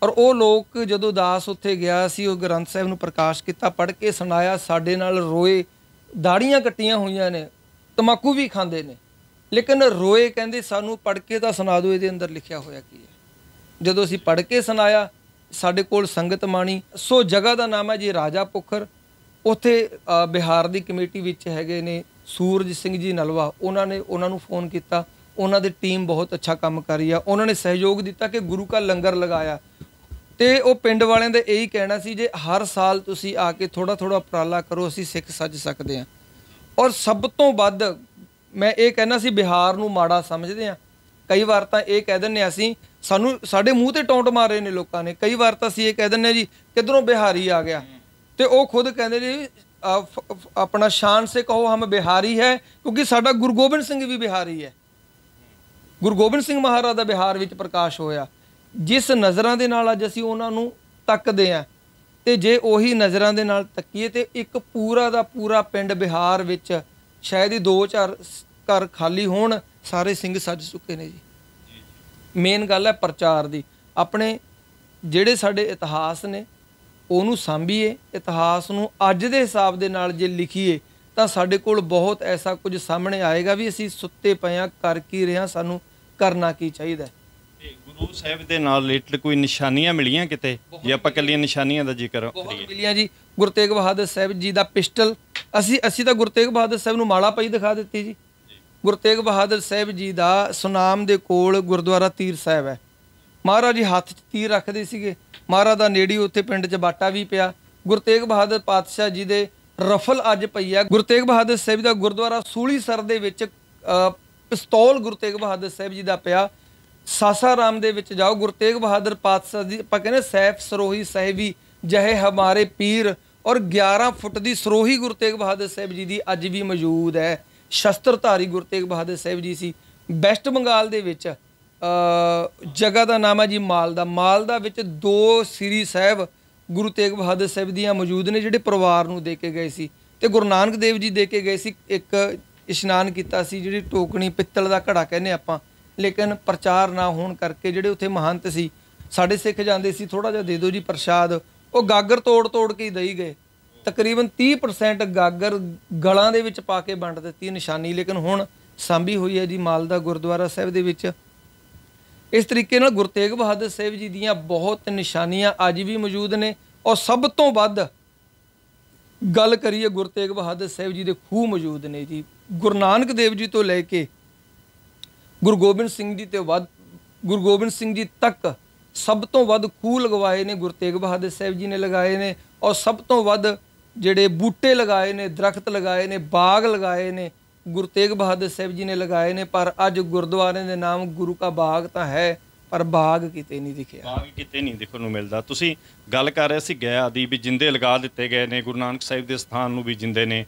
ਔਰ ਉਹ ਲੋਕ ਜਦੋਂ ਦਾਸ ਉੱਥੇ ਗਿਆ ਸੀ, ਉਹ ਗ੍ਰੰਥ ਸਾਹਿਬ ਨੂੰ ਪ੍ਰਕਾਸ਼ ਕੀਤਾ, ਪੜ੍ਹ ਕੇ ਸੁਣਾਇਆ, ਸਾਡੇ ਨਾਲ ਰੋਏ, ਦਾੜੀਆਂ ਕੱਟੀਆਂ ਹੋਈਆਂ ਨੇ, ਤੰਬਾਕੂ ਵੀ ਖਾਂਦੇ ਨੇ, ਲੇਕਿਨ ਰੋਏ, ਕਹਿੰਦੇ ਸਾਨੂੰ ਪੜ੍ਹ ਕੇ ਤਾਂ ਸੁਣਾ ਦਿਓ ਇਹਦੇ ਅੰਦਰ ਲਿਖਿਆ ਹੋਇਆ ਕੀ ਹੈ। ਜਦੋਂ ਅਸੀਂ ਪੜ੍ਹ ਕੇ ਸੁਣਾਇਆ, ਸਾਡੇ ਕੋਲ ਸੰਗਤ ਮਾਣੀ। ਸੋ ਜਗ੍ਹਾ ਦਾ ਨਾਮ ਹੈ ਜੀ ਰਾਜਾ ਪੁਖਰ। ਉੱਥੇ ਬਿਹਾਰ ਦੀ ਕਮੇਟੀ ਵਿੱਚ ਹੈਗੇ ਨੇ ਸੂਰਜ ਸਿੰਘ ਜੀ ਨਲਵਾ, ਉਹਨਾਂ ਨੂੰ ਫੋਨ ਕੀਤਾ, ਉਹਨਾਂ ਦੀ ਟੀਮ ਬਹੁਤ ਅੱਛਾ ਕੰਮ ਕਰ ਰਹੀ ਆ, ਉਹਨਾਂ ਨੇ ਸਹਿਯੋਗ ਦਿੱਤਾ ਕਿ ਗੁਰੂ ਕਾ ਲੰਗਰ ਲਗਾਇਆ। ਤੇ ਉਹ ਪਿੰਡ ਵਾਲਿਆਂ ਦਾ ਇਹੀ ਕਹਿਣਾ ਸੀ, ਜੇ ਹਰ ਸਾਲ ਤੁਸੀਂ ਆ ਕੇ ਥੋੜਾ ਥੋੜਾ ਉਪਰਾਲਾ ਕਰੋ, ਅਸੀਂ ਸਿੱਖ ਸੱਜ ਸਕਦੇ ਹਾਂ। ਔਰ ਸਭ ਤੋਂ ਵੱਧ ਮੈਂ ਇਹ ਕਹਿਣਾ ਸੀ, ਬਿਹਾਰ ਨੂੰ ਮਾੜਾ ਸਮਝਦੇ ਹਾਂ। ਕਈ ਵਾਰ ਤਾਂ ਇਹ ਕਹਿ ਦਿੰਦੇ ਅਸੀਂ, ਸਾਡੇ ਮੂੰਹ ਤੇ ਟੌਂਟ ਮਾਰੇ ਨੇ ਲੋਕਾਂ ਨੇ। ਕਈ ਵਾਰ ਤਾਂ ਅਸੀਂ ਇਹ ਕਹਿ ਦਿੰਦੇ ਜੀ ਕਿੱਧਰੋਂ ਬਿਹਾਰੀ ਆ ਗਿਆ, ਤੇ ਉਹ ਖੁਦ ਕਹਿੰਦੇ ਜੀ ਆਪਣਾ ਸ਼ਾਨ ਸੇ ਕਹੋ ਹਮ ਬਿਹਾਰੀ ਹੈ, ਕਿਉਂਕਿ ਸਾਡਾ ਗੁਰੂ ਗੋਬਿੰਦ ਸਿੰਘ ਵੀ ਬਿਹਾਰੀ ਹੈ। ਗੁਰੂ ਗੋਬਿੰਦ ਸਿੰਘ ਮਹਾਰਾਜ ਦਾ ਬਿਹਾਰ ਵਿੱਚ ਪ੍ਰਕਾਸ਼ ਹੋਇਆ। ਜਿਸ ਨਜ਼ਰਾਂ ਦੇ ਨਾਲ ਅੱਜ ਅਸੀਂ ਉਹਨਾਂ ਨੂੰ ਤੱਕਦੇ ਹਾਂ, ਤੇ ਜੇ ਉਹੀ ਨਜ਼ਰਾਂ ਦੇ ਨਾਲ ਤੱਕੀਏ ਤੇ ਇੱਕ ਪੂਰਾ ਦਾ ਪੂਰਾ ਪਿੰਡ ਬਿਹਾਰ ਵਿੱਚ ਸ਼ਾਇਦ ਹੀ 2-4 ਘਰ ਖਾਲੀ ਹੋਣ, ਸਾਰੇ ਸਿੰਘ ਸੱਜ ਚੁੱਕੇ ਨੇ ਜੀ। ਮੇਨ ਗੱਲ ਹੈ ਪ੍ਰਚਾਰ ਦੀ। ਆਪਣੇ ਜਿਹੜੇ ਸਾਡੇ ਇਤਿਹਾਸ ਨੇ ਉਹਨੂੰ ਸਾਂਭੀਏ, ਇਤਿਹਾਸ ਨੂੰ ਅੱਜ ਦੇ ਹਿਸਾਬ ਦੇ ਨਾਲ ਜੇ ਲਿਖੀਏ ਤਾਂ ਸਾਡੇ ਕੋਲ ਬਹੁਤ ਐਸਾ ਕੁਝ ਸਾਹਮਣੇ ਆਏਗਾ ਵੀ ਅਸੀਂ ਸੁੱਤੇ ਪਏ ਹਾਂ, ਕਰ ਕੀ ਰਹੇ ਹਾਂ, ਸਾਨੂੰ ਕਰਨਾ ਕੀ ਚਾਹੀਦਾ। ਗੁਰੂ ਸਾਹਿਬ ਦੇ ਨਾਲ ਰਿਲੇਟਡ ਕੋਈ ਨਿਸ਼ਾਨੀਆਂ ਮਿਲੀਆਂ ਕਿਤੇ, ਜੇ ਆਪਾਂ ਇਕੱਲੀਆਂ ਨਿਸ਼ਾਨੀਆਂ ਦਾ ਜ਼ਿਕਰ ਕਰੀਏ? ਮਿਲੀਆਂ ਜੀ। ਗੁਰੂ ਤੇਗ ਬਹਾਦਰ ਸਾਹਿਬ ਜੀ ਦਾ ਪਿਸਟਲ, ਅਸੀਂ ਤਾਂ ਗੁਰੂ ਤੇਗ ਬਹਾਦਰ ਸਾਹਿਬ ਨੂੰ ਮਾਲਾ ਪਈ ਦਿਖਾ ਦਿੱਤੀ ਜੀ। ਗੁਰੂ ਤੇਗ ਬਹਾਦਰ ਸਾਹਿਬ ਜੀ ਦਾ ਸੁਨਾਮ ਦੇ ਕੋਲ ਗੁਰਦੁਆਰਾ ਤੀਰ ਸਾਹਿਬ ਹੈ। ਮਹਾਰਾਜ ਜੀ ਹੱਥ 'ਚ ਤੀਰ ਰੱਖਦੇ ਸੀਗੇ, ਮਹਾਰਾਜ ਦਾ ਨੇੜੇ ਉੱਥੇ ਪਿੰਡ 'ਚ ਬਾਟਾ ਵੀ ਪਿਆ। ਗੁਰੂ ਤੇਗ ਬਹਾਦਰ ਪਾਤਸ਼ਾਹ ਜੀ ਦੇ ਰਫਲ ਅੱਜ ਪਈ ਆ। ਗੁਰੂ ਤੇਗ ਬਹਾਦਰ ਸਾਹਿਬ ਦਾ ਗੁਰਦੁਆਰਾ ਸੂਲੀਸਰ ਦੇ ਵਿੱਚ ਪਿਸਤੌਲ ਗੁਰੂ ਤੇਗ ਬਹਾਦਰ ਸਾਹਿਬ ਜੀ ਦਾ ਪਿਆ। ਸਾਸਾਰਾਮ ਦੇ ਵਿੱਚ ਜਾਓ, ਗੁਰੂ ਤੇਗ ਬਹਾਦਰ ਪਾਤਸ਼ਾਹ ਦੀ ਆਪਾਂ ਕਹਿੰਦੇ ਸੈਫ ਸਰੋਹੀ ਸਾਹਿਬੀ ਜਹੇ ਹਮਾਰੇ ਪੀਰ, ਔਰ 11 ਫੁੱਟ ਦੀ ਸਰੋਹੀ ਗੁਰੂ ਤੇਗ ਬਹਾਦਰ ਸਾਹਿਬ ਜੀ ਦੀ ਅੱਜ ਵੀ ਮੌਜੂਦ ਹੈ। ਸ਼ਸਤਰਧਾਰੀ ਗੁਰੂ ਤੇਗ ਬਹਾਦਰ ਸਾਹਿਬ ਜੀ ਸੀ। ਵੈਸਟ ਬੰਗਾਲ ਦੇ ਵਿੱਚ ਜਗ੍ਹਾ ਦਾ ਨਾਮ ਹੈ ਜੀ ਮਾਲਦਾ ਵਿੱਚ 2 ਸ੍ਰੀ ਸਾਹਿਬ ਗੁਰੂ ਤੇਗ ਬਹਾਦਰ ਸਾਹਿਬ ਦੀਆਂ ਮੌਜੂਦ ਨੇ, ਜਿਹੜੇ ਪਰਿਵਾਰ ਨੂੰ ਦੇ ਕੇ ਗਏ ਸੀ। ਤੇ ਗੁਰੂ ਨਾਨਕ ਦੇਵ ਜੀ ਦੇ ਕੇ ਗਏ ਸੀ। ਇੱਕ ਇਸ਼ਨਾਨ ਕੀਤਾ ਸੀ, ਜਿਹੜੀ ਟੋਕਣੀ ਪਿੱਤਲ ਦਾ ਘੜਾ ਕਹਿੰਦੇ ਆਪਾਂ, ਲੇਕਿਨ ਪ੍ਰਚਾਰ ਨਾ ਹੋਣ ਕਰਕੇ ਜਿਹੜੇ ਉੱਥੇ ਮਹੰਤ ਸੀ, ਸਾਡੇ ਸਿੱਖ ਜਾਂਦੇ ਸੀ ਥੋੜ੍ਹਾ ਜਿਹਾ ਦੇ ਦਿਓ ਜੀ ਪ੍ਰਸ਼ਾਦ, ਉਹ ਗਾਗਰ ਤੋੜ ਕੇ ਦਈ ਗਏ। ਤਕਰੀਬਨ 30% ਗਾਗਰ ਗਲਾਂ ਦੇ ਵਿੱਚ ਪਾ ਕੇ ਵੰਡ ਦਿੱਤੀ ਨਿਸ਼ਾਨੀ, ਲੇਕਿਨ ਹੁਣ ਸਾਂਭੀ ਹੋਈ ਹੈ ਜੀ ਮਾਲਦਾ ਗੁਰਦੁਆਰਾ ਸਾਹਿਬ ਦੇ ਵਿੱਚ। ਇਸ ਤਰੀਕੇ ਨਾਲ ਗੁਰੂ ਤੇਗ ਬਹਾਦਰ ਸਾਹਿਬ ਜੀ ਦੀਆਂ ਬਹੁਤ ਨਿਸ਼ਾਨੀਆਂ ਅੱਜ ਵੀ ਮੌਜੂਦ ਨੇ। ਔਰ ਸਭ ਤੋਂ ਵੱਧ ਗੱਲ ਕਰੀਏ, ਗੁਰੂ ਤੇਗ ਬਹਾਦਰ ਸਾਹਿਬ ਜੀ ਦੇ ਖੂਹ ਮੌਜੂਦ ਨੇ ਜੀ। ਗੁਰੂ ਨਾਨਕ ਦੇਵ ਜੀ ਤੋਂ ਲੈ ਕੇ ਗੁਰੂ ਗੋਬਿੰਦ ਸਿੰਘ ਜੀ ਤੱਕ ਸਭ ਤੋਂ ਵੱਧ ਖੂਹ ਲਗਵਾਏ ਨੇ ਗੁਰੂ ਤੇਗ ਬਹਾਦਰ ਸਾਹਿਬ ਜੀ ਨੇ ਲਗਾਏ ਨੇ। ਔਰ ਸਭ ਤੋਂ ਵੱਧ ਜਿਹੜੇ ਬੂਟੇ ਲਗਾਏ ਨੇ, ਦਰਖਤ ਲਗਾਏ ਨੇ, ਬਾਗ ਲਗਾਏ ਨੇ, ਗੁਰੂ ਤੇਗ ਬਹਾਦਰ ਸਾਹਿਬ ਜੀ ਨੇ ਲਗਾਏ ਨੇ। ਪਰ ਅੱਜ ਗੁਰਦੁਆਰੇ ਦੇ ਨਾਮ ਗੁਰੂ ਕਾ ਬਾਗ ਤਾਂ ਹੈ, ਪਰ ਬਾਗ ਕਿਤੇ ਨਹੀਂ ਦਿਖਿਆ, ਬਾਗ ਕਿਤੇ ਨਹੀਂ ਦੇਖਣ ਨੂੰ ਮਿਲਦਾ। ਤੁਸੀਂ ਗੱਲ ਕਰ ਰਹੇ ਸੀ ਗਿਆ ਦੀ ਵੀ ਜਿੰਦੇ ਲਗਾ ਦਿੱਤੇ ਗਏ ਨੇ, ਗੁਰੂ ਨਾਨਕ ਸਾਹਿਬ ਦੇ ਸਥਾਨ ਨੂੰ ਵੀ ਜਿੰਦੇ ਨੇ।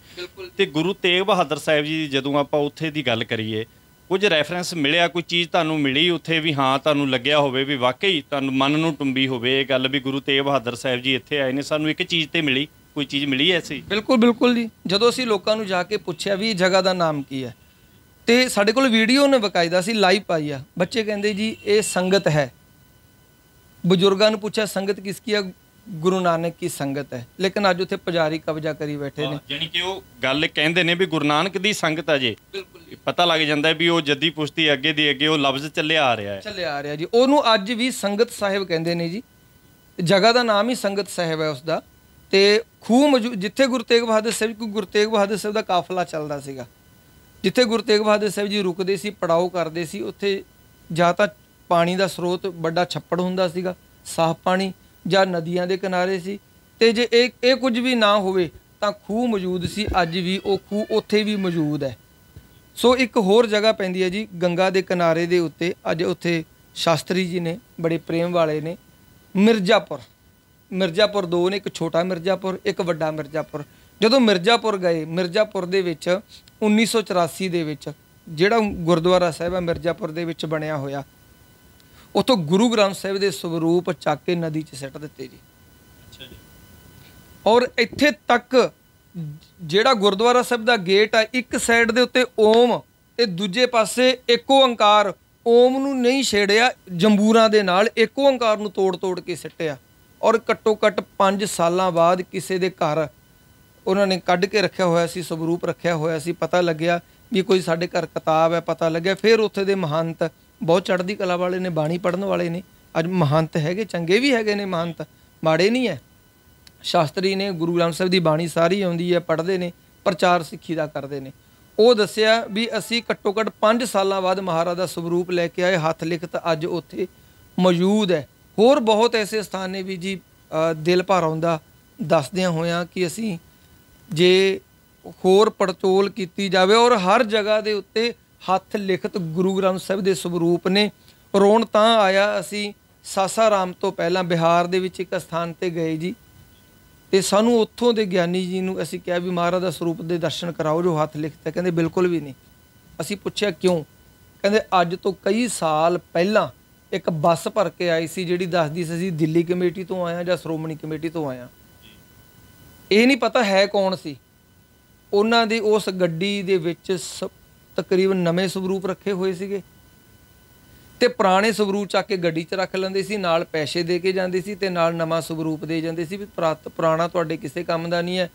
ਤੇ ਗੁਰੂ ਤੇਗ ਬਹਾਦਰ ਸਾਹਿਬ ਜੀ ਜਦੋਂ ਆਪਾਂ ਉੱਥੇ ਦੀ ਗੱਲ ਕਰੀਏ, ਕੁਝ ਰੈਫਰੈਂਸ ਮਿਲਿਆ, ਕੋਈ ਚੀਜ਼ ਤੁਹਾਨੂੰ ਮਿਲੀ ਉੱਥੇ ਵੀ ਹਾਂ ਤੁਹਾਨੂੰ ਲੱਗਿਆ ਹੋਵੇ ਵੀ ਵਾਕਈ ਤੁਹਾਨੂੰ ਮਨ ਨੂੰ ਟੁੰਬੀ ਹੋਵੇ ਇਹ ਗੱਲ ਵੀ ਗੁਰੂ ਤੇਗ ਬਹਾਦਰ ਸਾਹਿਬ ਜੀ ਇੱਥੇ ਆਏ ਨੇ, ਸਾਨੂੰ ਇੱਕ ਚੀਜ਼ ਤੇ ਮਿਲੀ, ਕੋਈ ਚੀਜ਼ ਮਿਲੀ ਐਸੀ? ਬਿਲਕੁਲ ਜੀ। ਜਦੋਂ ਅਸੀਂ ਲੋਕਾਂ ਨੂੰ ਜਾ ਕੇ ਪੁੱਛਿਆ ਵੀ ਇਹ ਜਗ੍ਹਾ ਦਾ ਨਾਮ ਕੀ ਹੈ, ਤੇ ਸਾਡੇ ਕੋਲ ਵੀਡੀਓ ਨੇ ਬਕਾਇਦਾ ਸੀ ਲਾਈਵ ਪਾਈ ਆ। ਬੱਚੇ ਕਹਿੰਦੇ ਜੀ ਇਹ ਸੰਗਤ ਹੈ। ਬਜ਼ੁਰਗਾਂ ਨੂੰ ਪੁੱਛਿਆ ਸੰਗਤ ਕਿਸकी ਆ, ਗੁਰੂ ਨਾਨਕ की ਸੰਗਤ ਹੈ। ਲੇਕਿਨ ਅੱਜ ਉੱਥੇ ਪੁਜਾਰੀ ਕਬਜ਼ਾ ਕਰੀ ਬੈਠੇ ਨੇ। ਜਾਨੀ ਕਿ ਉਹ ਗੱਲ ਕਹਿੰਦੇ ਨੇ ਵੀ ਗੁਰੂ ਨਾਨਕ ਦੀ ਸੰਗਤ ਆ ਜੇ, ਬਿਲਕੁਲ ਪਤਾ ਲੱਗ ਜਾਂਦਾ ਵੀ ਉਹ ਜੱਦੀ ਪੁਸ਼ਤੀ ਅੱਗੇ ਦੀ ਅੱਗੇ ਉਹ ਲਫ਼ਜ਼ ਚੱਲਿਆ ਆ ਰਿਹਾ ਜੀ। ਉਹਨੂੰ ਅੱਜ ਵੀ ਸੰਗਤ ਸਾਹਿਬ ਕਹਿੰਦੇ ਨੇ ਜੀ। ਜਗ੍ਹਾ ਦਾ ਨਾਮ ਹੀ ਸੰਗਤ ਸਾਹਿਬ ਹੈ ਉਸਦਾ। ਤੇ ਖੂਹ ਜਿੱਥੇ ਗੁਰੂ ਤੇਗ ਬਹਾਦਰ ਸਾਹਿਬ ਗੁਰੂ ਤੇਗ ਬਹਾਦਰ ਸਾਹਿਬ ਦਾ ਕਾਫਲਾ ਚੱਲਦਾ ਸੀਗਾ, ਜਿੱਥੇ ਗੁਰੂ ਤੇਗ ਬਹਾਦਰ ਸਾਹਿਬ ਜੀ ਰੁਕਦੇ ਸੀ, ਪੜਾਓ ਕਰਦੇ ਸੀ, ਉੱਥੇ ਜਾਂ ਤਾਂ ਪਾਣੀ ਦਾ ਸਰੋਤ ਵੱਡਾ ਛੱਪੜ ਹੁੰਦਾ ਸੀਗਾ, ਸਾਫ਼ ਪਾਣੀ, ਜਾਂ ਨਦੀਆਂ ਦੇ ਕਿਨਾਰੇ ਸੀ। ਤੇ ਜੇ ਇਹ ਕੁਝ ਵੀ ਨਾ ਹੋਵੇ ਤਾਂ ਖੂਹ ਮੌਜੂਦ ਸੀ। ਅੱਜ ਵੀ ਉਹ ਖੂਹ ਉੱਥੇ ਵੀ ਮੌਜੂਦ ਹੈ। ਸੋ ਇੱਕ ਹੋਰ ਜਗ੍ਹਾ ਪੈਂਦੀ ਹੈ ਜੀ ਗੰਗਾ ਦੇ ਕਿਨਾਰੇ ਦੇ ਉੱਤੇ। ਅੱਜ ਉੱਥੇ ਸ਼ਾਸਤਰੀ ਜੀ ਨੇ, ਬੜੇ ਪ੍ਰੇਮ ਵਾਲੇ ਨੇ। ਮਿਰਜ਼ਾਪੁਰ ਦੋ ਨੇ, ਇੱਕ ਛੋਟਾ ਮਿਰਜ਼ਾਪੁਰ, ਇੱਕ ਵੱਡਾ ਮਿਰਜ਼ਾਪੁਰ। ਜਦੋਂ ਮਿਰਜ਼ਾਪੁਰ ਗਏ, ਮਿਰਜ਼ਾਪੁਰ ਦੇ ਵਿੱਚ 1984 ਦੇ ਵਿੱਚ ਜਿਹੜਾ ਗੁਰਦੁਆਰਾ ਸਾਹਿਬ ਹੈ ਮਿਰਜ਼ਾਪੁਰ ਦੇ ਵਿੱਚ ਬਣਿਆ ਹੋਇਆ, ਉੱਥੋਂ ਗੁਰੂ ਗ੍ਰੰਥ ਸਾਹਿਬ ਦੇ ਸਰੂਪ ਚੱਕ ਕੇ ਨਦੀ 'ਚ ਸਿੱਟ ਦਿੱਤੇ ਜੀ। ਅੱਛਾ ਜੀ। ਔਰ ਇੱਥੇ ਤੱਕ ਜਿਹੜਾ ਗੁਰਦੁਆਰਾ ਸਾਹਿਬ ਦਾ ਗੇਟ ਆ, ਇੱਕ ਸਾਈਡ ਦੇ ਉੱਤੇ ਓਮ ਤੇ ਦੂਜੇ ਪਾਸੇ ਇੱਕ ਓੰਕਾਰ। ਓਮ ਨੂੰ ਨਹੀਂ ਛੇੜਿਆ, ਜੰਬੂਰਾਂ ਦੇ ਨਾਲ ਇੱਕ ਓੰਕਾਰ ਨੂੰ ਤੋੜ ਕੇ ਸਿੱਟਿਆ। ਔਰ ਘੱਟੋ ਘੱਟ 5 ਸਾਲਾਂ ਬਾਅਦ ਕਿਸੇ ਦੇ ਘਰ ਉਹਨਾਂ ਨੇ ਕੱਢ ਕੇ ਰੱਖਿਆ ਹੋਇਆ ਸੀ, ਸਰੂਪ ਰੱਖਿਆ ਹੋਇਆ ਸੀ। ਪਤਾ ਲੱਗਿਆ ਵੀ ਕੋਈ ਸਾਡੇ ਘਰ ਕਿਤਾਬ ਹੈ, ਪਤਾ ਲੱਗਿਆ। ਫਿਰ ਉੱਥੇ ਦੇ ਮਹੰਤ ਬਹੁਤ ਚੜ੍ਹਦੀ ਕਲਾ ਵਾਲੇ ਨੇ, ਬਾਣੀ ਪੜ੍ਹਨ ਵਾਲੇ ਨੇ। ਅੱਜ ਮਹੰਤ ਹੈਗੇ, ਚੰਗੇ ਵੀ ਹੈਗੇ ਨੇ ਮਹੰਤ, ਮਾੜੇ ਨਹੀਂ ਹੈ। ਸ਼ਾਸਤਰੀ ਨੇ, ਗੁਰੂ ਗ੍ਰੰਥ ਸਾਹਿਬ ਦੀ ਬਾਣੀ ਸਾਰੀ ਆਉਂਦੀ ਹੈ, ਪੜ੍ਹਦੇ ਨੇ, ਪ੍ਰਚਾਰ ਸਿੱਖੀ ਦਾ ਕਰਦੇ ਨੇ। ਉਹ ਦੱਸਿਆ ਵੀ ਅਸੀਂ ਘੱਟੋ ਘੱਟ 5 ਸਾਲਾਂ ਬਾਅਦ ਮਹਾਰਾਜ ਦਾ ਸਰੂਪ ਲੈ ਕੇ ਆਏ, ਹੱਥ ਲਿਖਤ ਅੱਜ ਉੱਥੇ ਮੌਜੂਦ ਹੈ। ਹੋਰ ਬਹੁਤ ਐਸੇ ਸਥਾਨ ਨੇ ਵੀ ਜੀ। ਦਿਲ ਭਰ ਆਉਂਦਾ ਦੱਸਦਿਆਂ ਹੋਇਆਂ ਕਿ ਅਸੀਂ ਜੇ ਹੋਰ ਪੜਚੋਲ ਕੀਤੀ ਜਾਵੇ, ਔਰ ਹਰ ਜਗ੍ਹਾ ਦੇ ਉੱਤੇ ਹੱਥ ਲਿਖਤ ਗੁਰੂ ਗ੍ਰੰਥ ਸਾਹਿਬ ਦੇ ਸਰੂਪ ਨੇ। ਰੋਣ ਤਾਂ ਆਇਆ, ਅਸੀਂ ਸਾਸਾਰਾਮ ਤੋਂ ਪਹਿਲਾਂ ਬਿਹਾਰ ਦੇ ਵਿੱਚ ਇੱਕ ਸਥਾਨ 'ਤੇ ਗਏ ਜੀ, ਤੇ ਸਾਨੂੰ ਉੱਥੋਂ ਦੇ ਗਿਆਨੀ ਜੀ ਨੂੰ ਅਸੀਂ ਕਿਹਾ ਵੀ ਮਹਾਰਾਜ ਦਾ ਸਰੂਪ ਦੇ ਦਰਸ਼ਨ ਕਰਾਓ ਜੋ ਹੱਥ ਲਿਖਤ ਹੈ। ਕਹਿੰਦੇ ਬਿਲਕੁਲ ਵੀ ਨਹੀਂ। ਅਸੀਂ ਪੁੱਛਿਆ ਕਿਉਂ? ਕਹਿੰਦੇ ਅੱਜ ਤੋਂ ਕਈ ਸਾਲ ਪਹਿਲਾਂ ਇੱਕ ਬੱਸ ਭਰ ਕੇ ਆਈ ਸੀ ਜਿਹੜੀ ਦੱਸਦੀ ਸੀ ਅਸੀਂ ਦਿੱਲੀ ਕਮੇਟੀ ਤੋਂ ਆਇਆ ਜਾਂ ਸ਼੍ਰੋਮਣੀ ਕਮੇਟੀ ਤੋਂ ਆਇਆ। ਇਹ ਨਹੀਂ ਪਤਾ ਹੈ ਕੌਣ ਸੀ। ਉਹਨਾਂ ਦੀ ਉਸ ਗੱਡੀ ਦੇ ਵਿੱਚ ਤਕਰੀਬਨ ਨਵੇਂ ਸਰੂਪ ਰੱਖੇ ਹੋਏ ਸੀਗੇ, ਤੇ ਪੁਰਾਣੇ ਸਰੂਪ ਚੱਕ ਕੇ ਗੱਡੀ 'ਚ ਰੱਖ ਲੈਂਦੇ ਸੀ, ਨਾਲ ਪੈਸੇ ਦੇ ਕੇ ਜਾਂਦੇ ਸੀ, ਤੇ ਨਾਲ ਨਵਾਂ ਸਰੂਪ ਦੇ ਜਾਂਦੇ ਸੀ ਵੀ ਪੁਰਾਣਾ ਤੁਹਾਡੇ ਕਿਸੇ ਕੰਮ ਦਾ ਨਹੀਂ ਹੈ,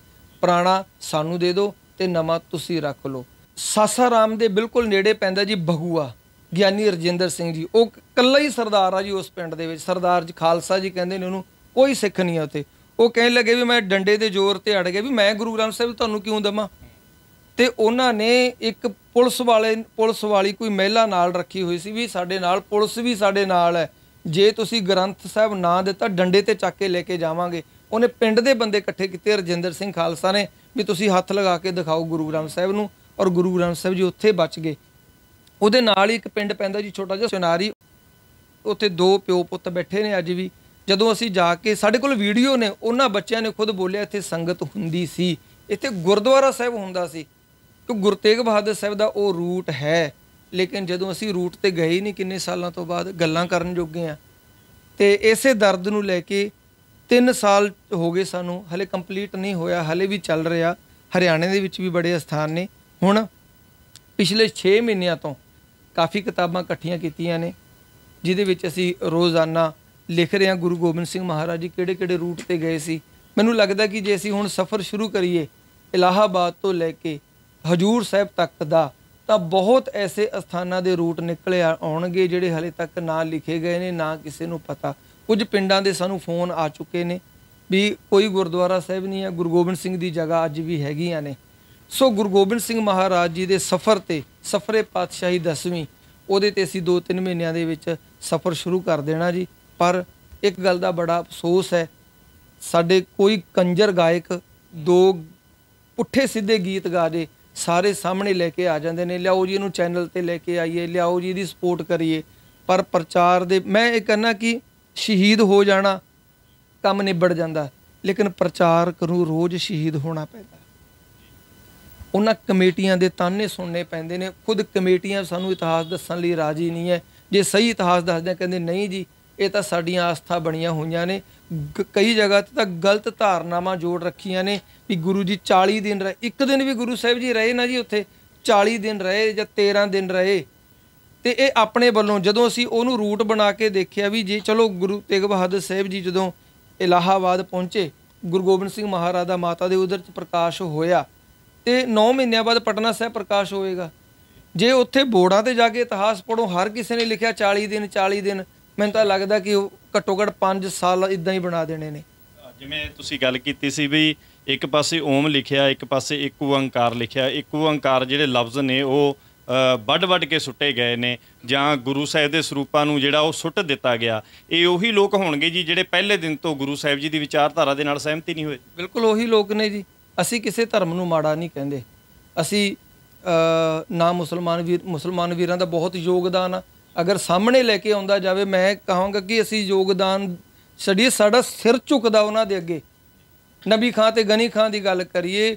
ਪੁਰਾਣਾ ਸਾਨੂੰ ਦੇ ਦਿਓ ਤੇ ਨਵਾਂ ਤੁਸੀਂ ਰੱਖ ਲਓ। ਸਾਸਾਰਾਮ ਦੇ ਬਿਲਕੁਲ ਨੇੜੇ ਪੈਂਦਾ ਜੀ ਬਗੂਆ। ਗਿਆਨੀ ਰਜਿੰਦਰ ਸਿੰਘ ਜੀ, ਉਹ ਇਕੱਲਾ ਹੀ ਸਰਦਾਰ ਆ ਜੀ ਉਸ ਪਿੰਡ ਦੇ ਵਿੱਚ। ਸਰਦਾਰ ਜੀ ਖਾਲਸਾ ਜੀ ਕਹਿੰਦੇ ਨੇ ਉਹਨੂੰ, ਕੋਈ ਸਿੱਖ ਨਹੀਂ ਆ ਉੱਥੇ। ਉਹ ਕਹਿਣ ਲੱਗੇ ਵੀ ਮੈਂ ਡੰਡੇ ਦੇ ਜ਼ੋਰ ਤੇ ਅੜ ਗਿਆ ਵੀ ਮੈਂ ਗੁਰੂ ਗ੍ਰੰਥ ਸਾਹਿਬ ਤੁਹਾਨੂੰ ਕਿਉਂ ਦੇਵਾਂ। ਤੇ ਉਹਨਾਂ ਨੇ ਇੱਕ ਪੁਲਿਸ ਵਾਲੀ ਕੋਈ ਮਹਿਲਾ ਨਾਲ ਰੱਖੀ ਹੋਈ ਸੀ ਵੀ ਸਾਡੇ ਨਾਲ ਪੁਲਿਸ ਵੀ ਸਾਡੇ ਨਾਲ ਹੈ, ਜੇ ਤੁਸੀਂ ਗ੍ਰੰਥ ਸਾਹਿਬ ਨਾ ਦਿੱਤਾ ਡੰਡੇ ਤੇ ਚੱਕ ਕੇ ਲੈ ਕੇ ਜਾਵਾਂਗੇ। ਉਹਨੇ ਪਿੰਡ ਦੇ ਬੰਦੇ ਇਕੱਠੇ ਕੀਤੇ ਰਜਿੰਦਰ ਸਿੰਘ ਖਾਲਸਾ ਨੇ ਵੀ ਤੁਸੀਂ ਹੱਥ ਲਗਾ ਕੇ ਦਿਖਾਓ ਗੁਰੂ ਗ੍ਰੰਥ ਸਾਹਿਬ ਨੂੰ, ਔਰ ਗੁਰੂ ਗ੍ਰੰਥ ਸਾਹਿਬ ਜੀ ਉੱਥੇ ਬਚ ਗਏ। ਉਹਦੇ ਨਾਲ ਹੀ ਇੱਕ ਪਿੰਡ ਪੈਂਦਾ ਜੀ ਛੋਟਾ ਜਿਹਾ ਸੁਨਾਰੀ, ਉੱਥੇ 2 ਪਿਓ ਪੁੱਤ ਬੈਠੇ ਨੇ ਅੱਜ ਵੀ। ਜਦੋਂ ਅਸੀਂ ਜਾ ਕੇ, ਸਾਡੇ ਕੋਲ ਵੀਡੀਓ ਨੇ, ਉਹਨਾਂ ਬੱਚਿਆਂ ਨੇ ਖੁਦ ਬੋਲਿਆ ਇੱਥੇ ਸੰਗਤ ਹੁੰਦੀ ਸੀ, ਇੱਥੇ ਗੁਰਦੁਆਰਾ ਸਾਹਿਬ ਹੁੰਦਾ ਸੀ। ਕਿ ਗੁਰੂ ਤੇਗ ਬਹਾਦਰ ਸਾਹਿਬ ਦਾ ਉਹ ਰੂਟ ਹੈ, ਲੇਕਿਨ ਜਦੋਂ ਅਸੀਂ ਰੂਟ ਤੇ ਗਏ ਹੀ ਨਹੀਂ ਕਿੰਨੇ ਸਾਲਾਂ ਤੋਂ ਬਾਅਦ, ਗੱਲਾਂ ਕਰਨ ਜੋਗੇ ਆ। ਤੇ ਇਸੇ ਦਰਦ ਨੂੰ ਲੈ ਕੇ 3 ਸਾਲ ਹੋ ਗਏ ਸਾਨੂੰ, ਹਲੇ ਕੰਪਲੀਟ ਨਹੀਂ ਹੋਇਆ, ਹਲੇ ਵੀ ਚੱਲ ਰਿਹਾ। ਹਰਿਆਣੇ ਦੇ ਵਿੱਚ ਵੀ ਬੜੇ ਸਥਾਨ ਨੇ। ਹੁਣ ਪਿਛਲੇ 6 ਮਹੀਨਿਆਂ ਤੋਂ ਕਾਫੀ ਕਿਤਾਬਾਂ ਇਕੱਠੀਆਂ ਕੀਤੀਆਂ ਨੇ, ਜਿਹਦੇ ਵਿੱਚ ਅਸੀਂ ਰੋਜ਼ਾਨਾ ਲਿਖ ਰਹੇ ਹਾਂ ਗੁਰੂ ਗੋਬਿੰਦ ਸਿੰਘ ਮਹਾਰਾਜ ਜੀ ਕਿਹੜੇ ਰੂਟ ਤੇ ਗਏ ਸੀ। ਮੈਨੂੰ ਲੱਗਦਾ ਕਿ ਜੇ ਅਸੀਂ ਹੁਣ ਸਫ਼ਰ ਸ਼ੁਰੂ ਕਰੀਏ ਇਲਾਹਾਬਾਦ ਤੋਂ ਲੈ ਕੇ ਹਜੂਰ ਸਾਹਿਬ ਤੱਕ ਦਾ, ਤਾਂ ਬਹੁਤ ਐਸੇ ਅਸਥਾਨਾਂ ਦੇ ਰੂਟ ਨਿਕਲੇ ਆਉਣਗੇ ਜਿਹੜੇ ਹਲੇ ਤੱਕ ਨਾ ਲਿਖੇ ਗਏ ਨੇ, ਨਾ ਕਿਸੇ ਨੂੰ ਪਤਾ। ਕੁਝ ਪਿੰਡਾਂ ਦੇ ਸਾਨੂੰ ਫੋਨ ਆ ਚੁੱਕੇ ਨੇ ਵੀ ਕੋਈ ਗੁਰਦੁਆਰਾ ਸਾਹਿਬ ਨਹੀਂ ਹੈ, ਗੁਰੂ ਗੋਬਿੰਦ ਸਿੰਘ ਦੀ ਜਗ੍ਹਾ ਅੱਜ ਵੀ ਹੈਗੀਆਂ ਨੇ। ਸੋ ਗੁਰੂ ਗੋਬਿੰਦ ਸਿੰਘ ਮਹਾਰਾਜ ਜੀ ਦੇ ਸਫ਼ਰ ਤੇ, ਸਫ਼ਰੇ ਪਾਤਸ਼ਾਹੀ 10ਵੀਂ, ਉਹਦੇ ਤੇ ਅਸੀਂ 2-3 ਮਹੀਨਿਆਂ ਦੇ ਵਿੱਚ ਸਫ਼ਰ ਸ਼ੁਰੂ ਕਰ ਦੇਣਾ ਜੀ। ਪਰ ਇੱਕ ਗੱਲ ਦਾ ਬੜਾ ਅਫਸੋਸ ਹੈ, ਸਾਡੇ ਕੋਈ ਕੰਜਰ ਗਾਇਕ 2 ਪੁੱਠੇ ਸਿੱਧੇ ਗੀਤ ਗਾ ਦੇ ਸਾਰੇ ਸਾਹਮਣੇ ਲੈ ਕੇ ਆ ਜਾਂਦੇ ਨੇ, ਲਿਆਓ ਜੀ ਇਹਨੂੰ ਚੈਨਲ ਤੇ ਲੈ ਕੇ ਆਈਏ, ਲਿਆਓ ਜੀ ਇਹਦੀ ਸਪੋਰਟ ਕਰੀਏ। ਪਰ ਪ੍ਰਚਾਰ ਦੇ, ਮੈਂ ਇਹ ਕਹਿੰਦਾ ਕਿ ਸ਼ਹੀਦ ਹੋ ਜਾਣਾ ਕੰਮ ਨਿਬੜ ਜਾਂਦਾ, ਲੇਕਿਨ ਪ੍ਰਚਾਰਕ ਨੂੰ ਰੋਜ਼ ਸ਼ਹੀਦ ਹੋਣਾ ਪੈਂਦਾ। ਉਹਨਾਂ ਕਮੇਟੀਆਂ ਦੇ ਤਾਨੇ ਸੁਣਨੇ ਪੈਂਦੇ ਨੇ। ਖੁਦ ਕਮੇਟੀਆਂ ਸਾਨੂੰ ਇਤਿਹਾਸ ਦੱਸਣ ਲਈ ਰਾਜੀ ਨਹੀਂ ਹੈ। ਜੇ ਸਹੀ ਇਤਿਹਾਸ ਦੱਸਦੇ ਕਹਿੰਦੇ ਨਹੀਂ ਜੀ ਇਹ ਤਾਂ ਸਾਡੀਆਂ ਆਸਥਾ ਬਣੀਆਂ ਹੋਈਆਂ ਨੇ। ਕਈ ਜਗ੍ਹਾ 'ਤੇ ਤਾਂ ਗਲਤ ਧਾਰਨਾਵਾਂ ਜੋੜ ਰੱਖੀਆਂ ਨੇ ਵੀ ਗੁਰੂ ਜੀ 40 ਦਿਨ ਰਹੇ। ਇੱਕ ਦਿਨ ਵੀ ਗੁਰੂ ਸਾਹਿਬ ਜੀ ਰਹੇ ਨਾ ਜੀ ਉੱਥੇ। 40 दिन रहे ਜਾਂ 13 दिन रहे। ਤੇ ਇਹ ਆਪਣੇ ਵੱਲੋਂ ਜਦੋਂ ਅਸੀਂ ਉਹਨੂੰ ਰੂਟ ਬਣਾ ਕੇ ਦੇਖਿਆ ਵੀ ਜੇ ਚਲੋ ਗੁਰੂ ਤੇਗ ਬਹਾਦਰ ਸਾਹਿਬ ਜੀ ਜਦੋਂ ਇਲਾਹਾਬਾਦ ਪਹੁੰਚੇ, ਗੁਰੂ ਗੋਬਿੰਦ ਸਿੰਘ ਮਹਾਰਾਜ ਦਾ ਮਾਤਾ ਦੇ ਉਦਰ 'ਚ ਪ੍ਰਕਾਸ਼ ਹੋਇਆ ਤੇ 9 ਮਹੀਨਿਆਂ ਬਾਅਦ ਪਟਨਾ ਸਾਹਿਬ ਪ੍ਰਕਾਸ਼ ਹੋਏਗਾ। ਜੇ ਉੱਥੇ ਬੋਰਡਾਂ ਤੇ ਜਾ ਕੇ ਇਤਿਹਾਸ ਪੜ੍ਹੋ, ਹਰ ਕਿਸੇ ਨੇ ਲਿਖਿਆ 40 ਦਿਨ 40 ਦਿਨ। ਮੈਨੂੰ ਤਾਂ ਲੱਗਦਾ ਕਿ ਉਹ ਘੱਟੋ ਘੱਟ 5 ਸਾਲ ਇਦਾਂ ਹੀ ਬਣਾ ਦੇਣੇ ਨੇ। ਜਿਵੇਂ ਤੁਸੀਂ ਗੱਲ ਕੀਤੀ ਸੀ ਵੀ ਇੱਕ ਪਾਸੇ ਓਮ ਲਿਖਿਆ, ਇੱਕ ਪਾਸੇ ਇੱਕ ਓੰਕਾਰ ਲਿਖਿਆ। ਇੱਕ ਓੰਕਾਰ ਜਿਹੜੇ ਲਫ਼ਜ਼ ਨੇ ਉਹ ਵੱਢ ਕੇ ਸੁੱਟੇ ਗਏ ਨੇ ਜਾਂ ਗੁਰੂ ਸਾਹਿਬ ਦੇ ਸਰੂਪਾਂ ਨੂੰ ਜਿਹੜਾ ਉਹ ਸੁੱਟ ਦਿੱਤਾ ਗਿਆ। ਇਹ ਉਹੀ ਲੋਕ ਹੋਣਗੇ ਜੀ ਜਿਹੜੇ ਪਹਿਲੇ ਦਿਨ ਤੋਂ ਗੁਰੂ ਸਾਹਿਬ ਜੀ ਦੀ ਵਿਚਾਰਧਾਰਾ ਦੇ ਨਾਲ ਸਹਿਮਤੀ ਨਹੀਂ ਹੋਏ। ਬਿਲਕੁਲ ਉਹੀ ਲੋਕ ਨੇ ਜੀ। ਅਸੀਂ ਕਿਸੇ ਧਰਮ ਨੂੰ ਮਾੜਾ ਨਹੀਂ ਕਹਿੰਦੇ। ਅਸੀਂ ਨਾ ਮੁਸਲਮਾਨ ਵੀਰਾਂ ਦਾ ਬਹੁਤ ਯੋਗਦਾਨ ਆ। ਅਗਰ ਸਾਹਮਣੇ ਲੈ ਕੇ ਆਉਂਦਾ ਜਾਵੇ, ਮੈਂ ਕਹਾਂਗਾ ਕਿ ਅਸੀਂ ਯੋਗਦਾਨ ਸਾਡਾ ਸਿਰ ਝੁਕਦਾ ਉਹਨਾਂ ਦੇ ਅੱਗੇ। ਨਬੀ ਖਾਂ ਤੇ ਗਨੀ ਖਾਂ ਦੀ ਗੱਲ ਕਰੀਏ,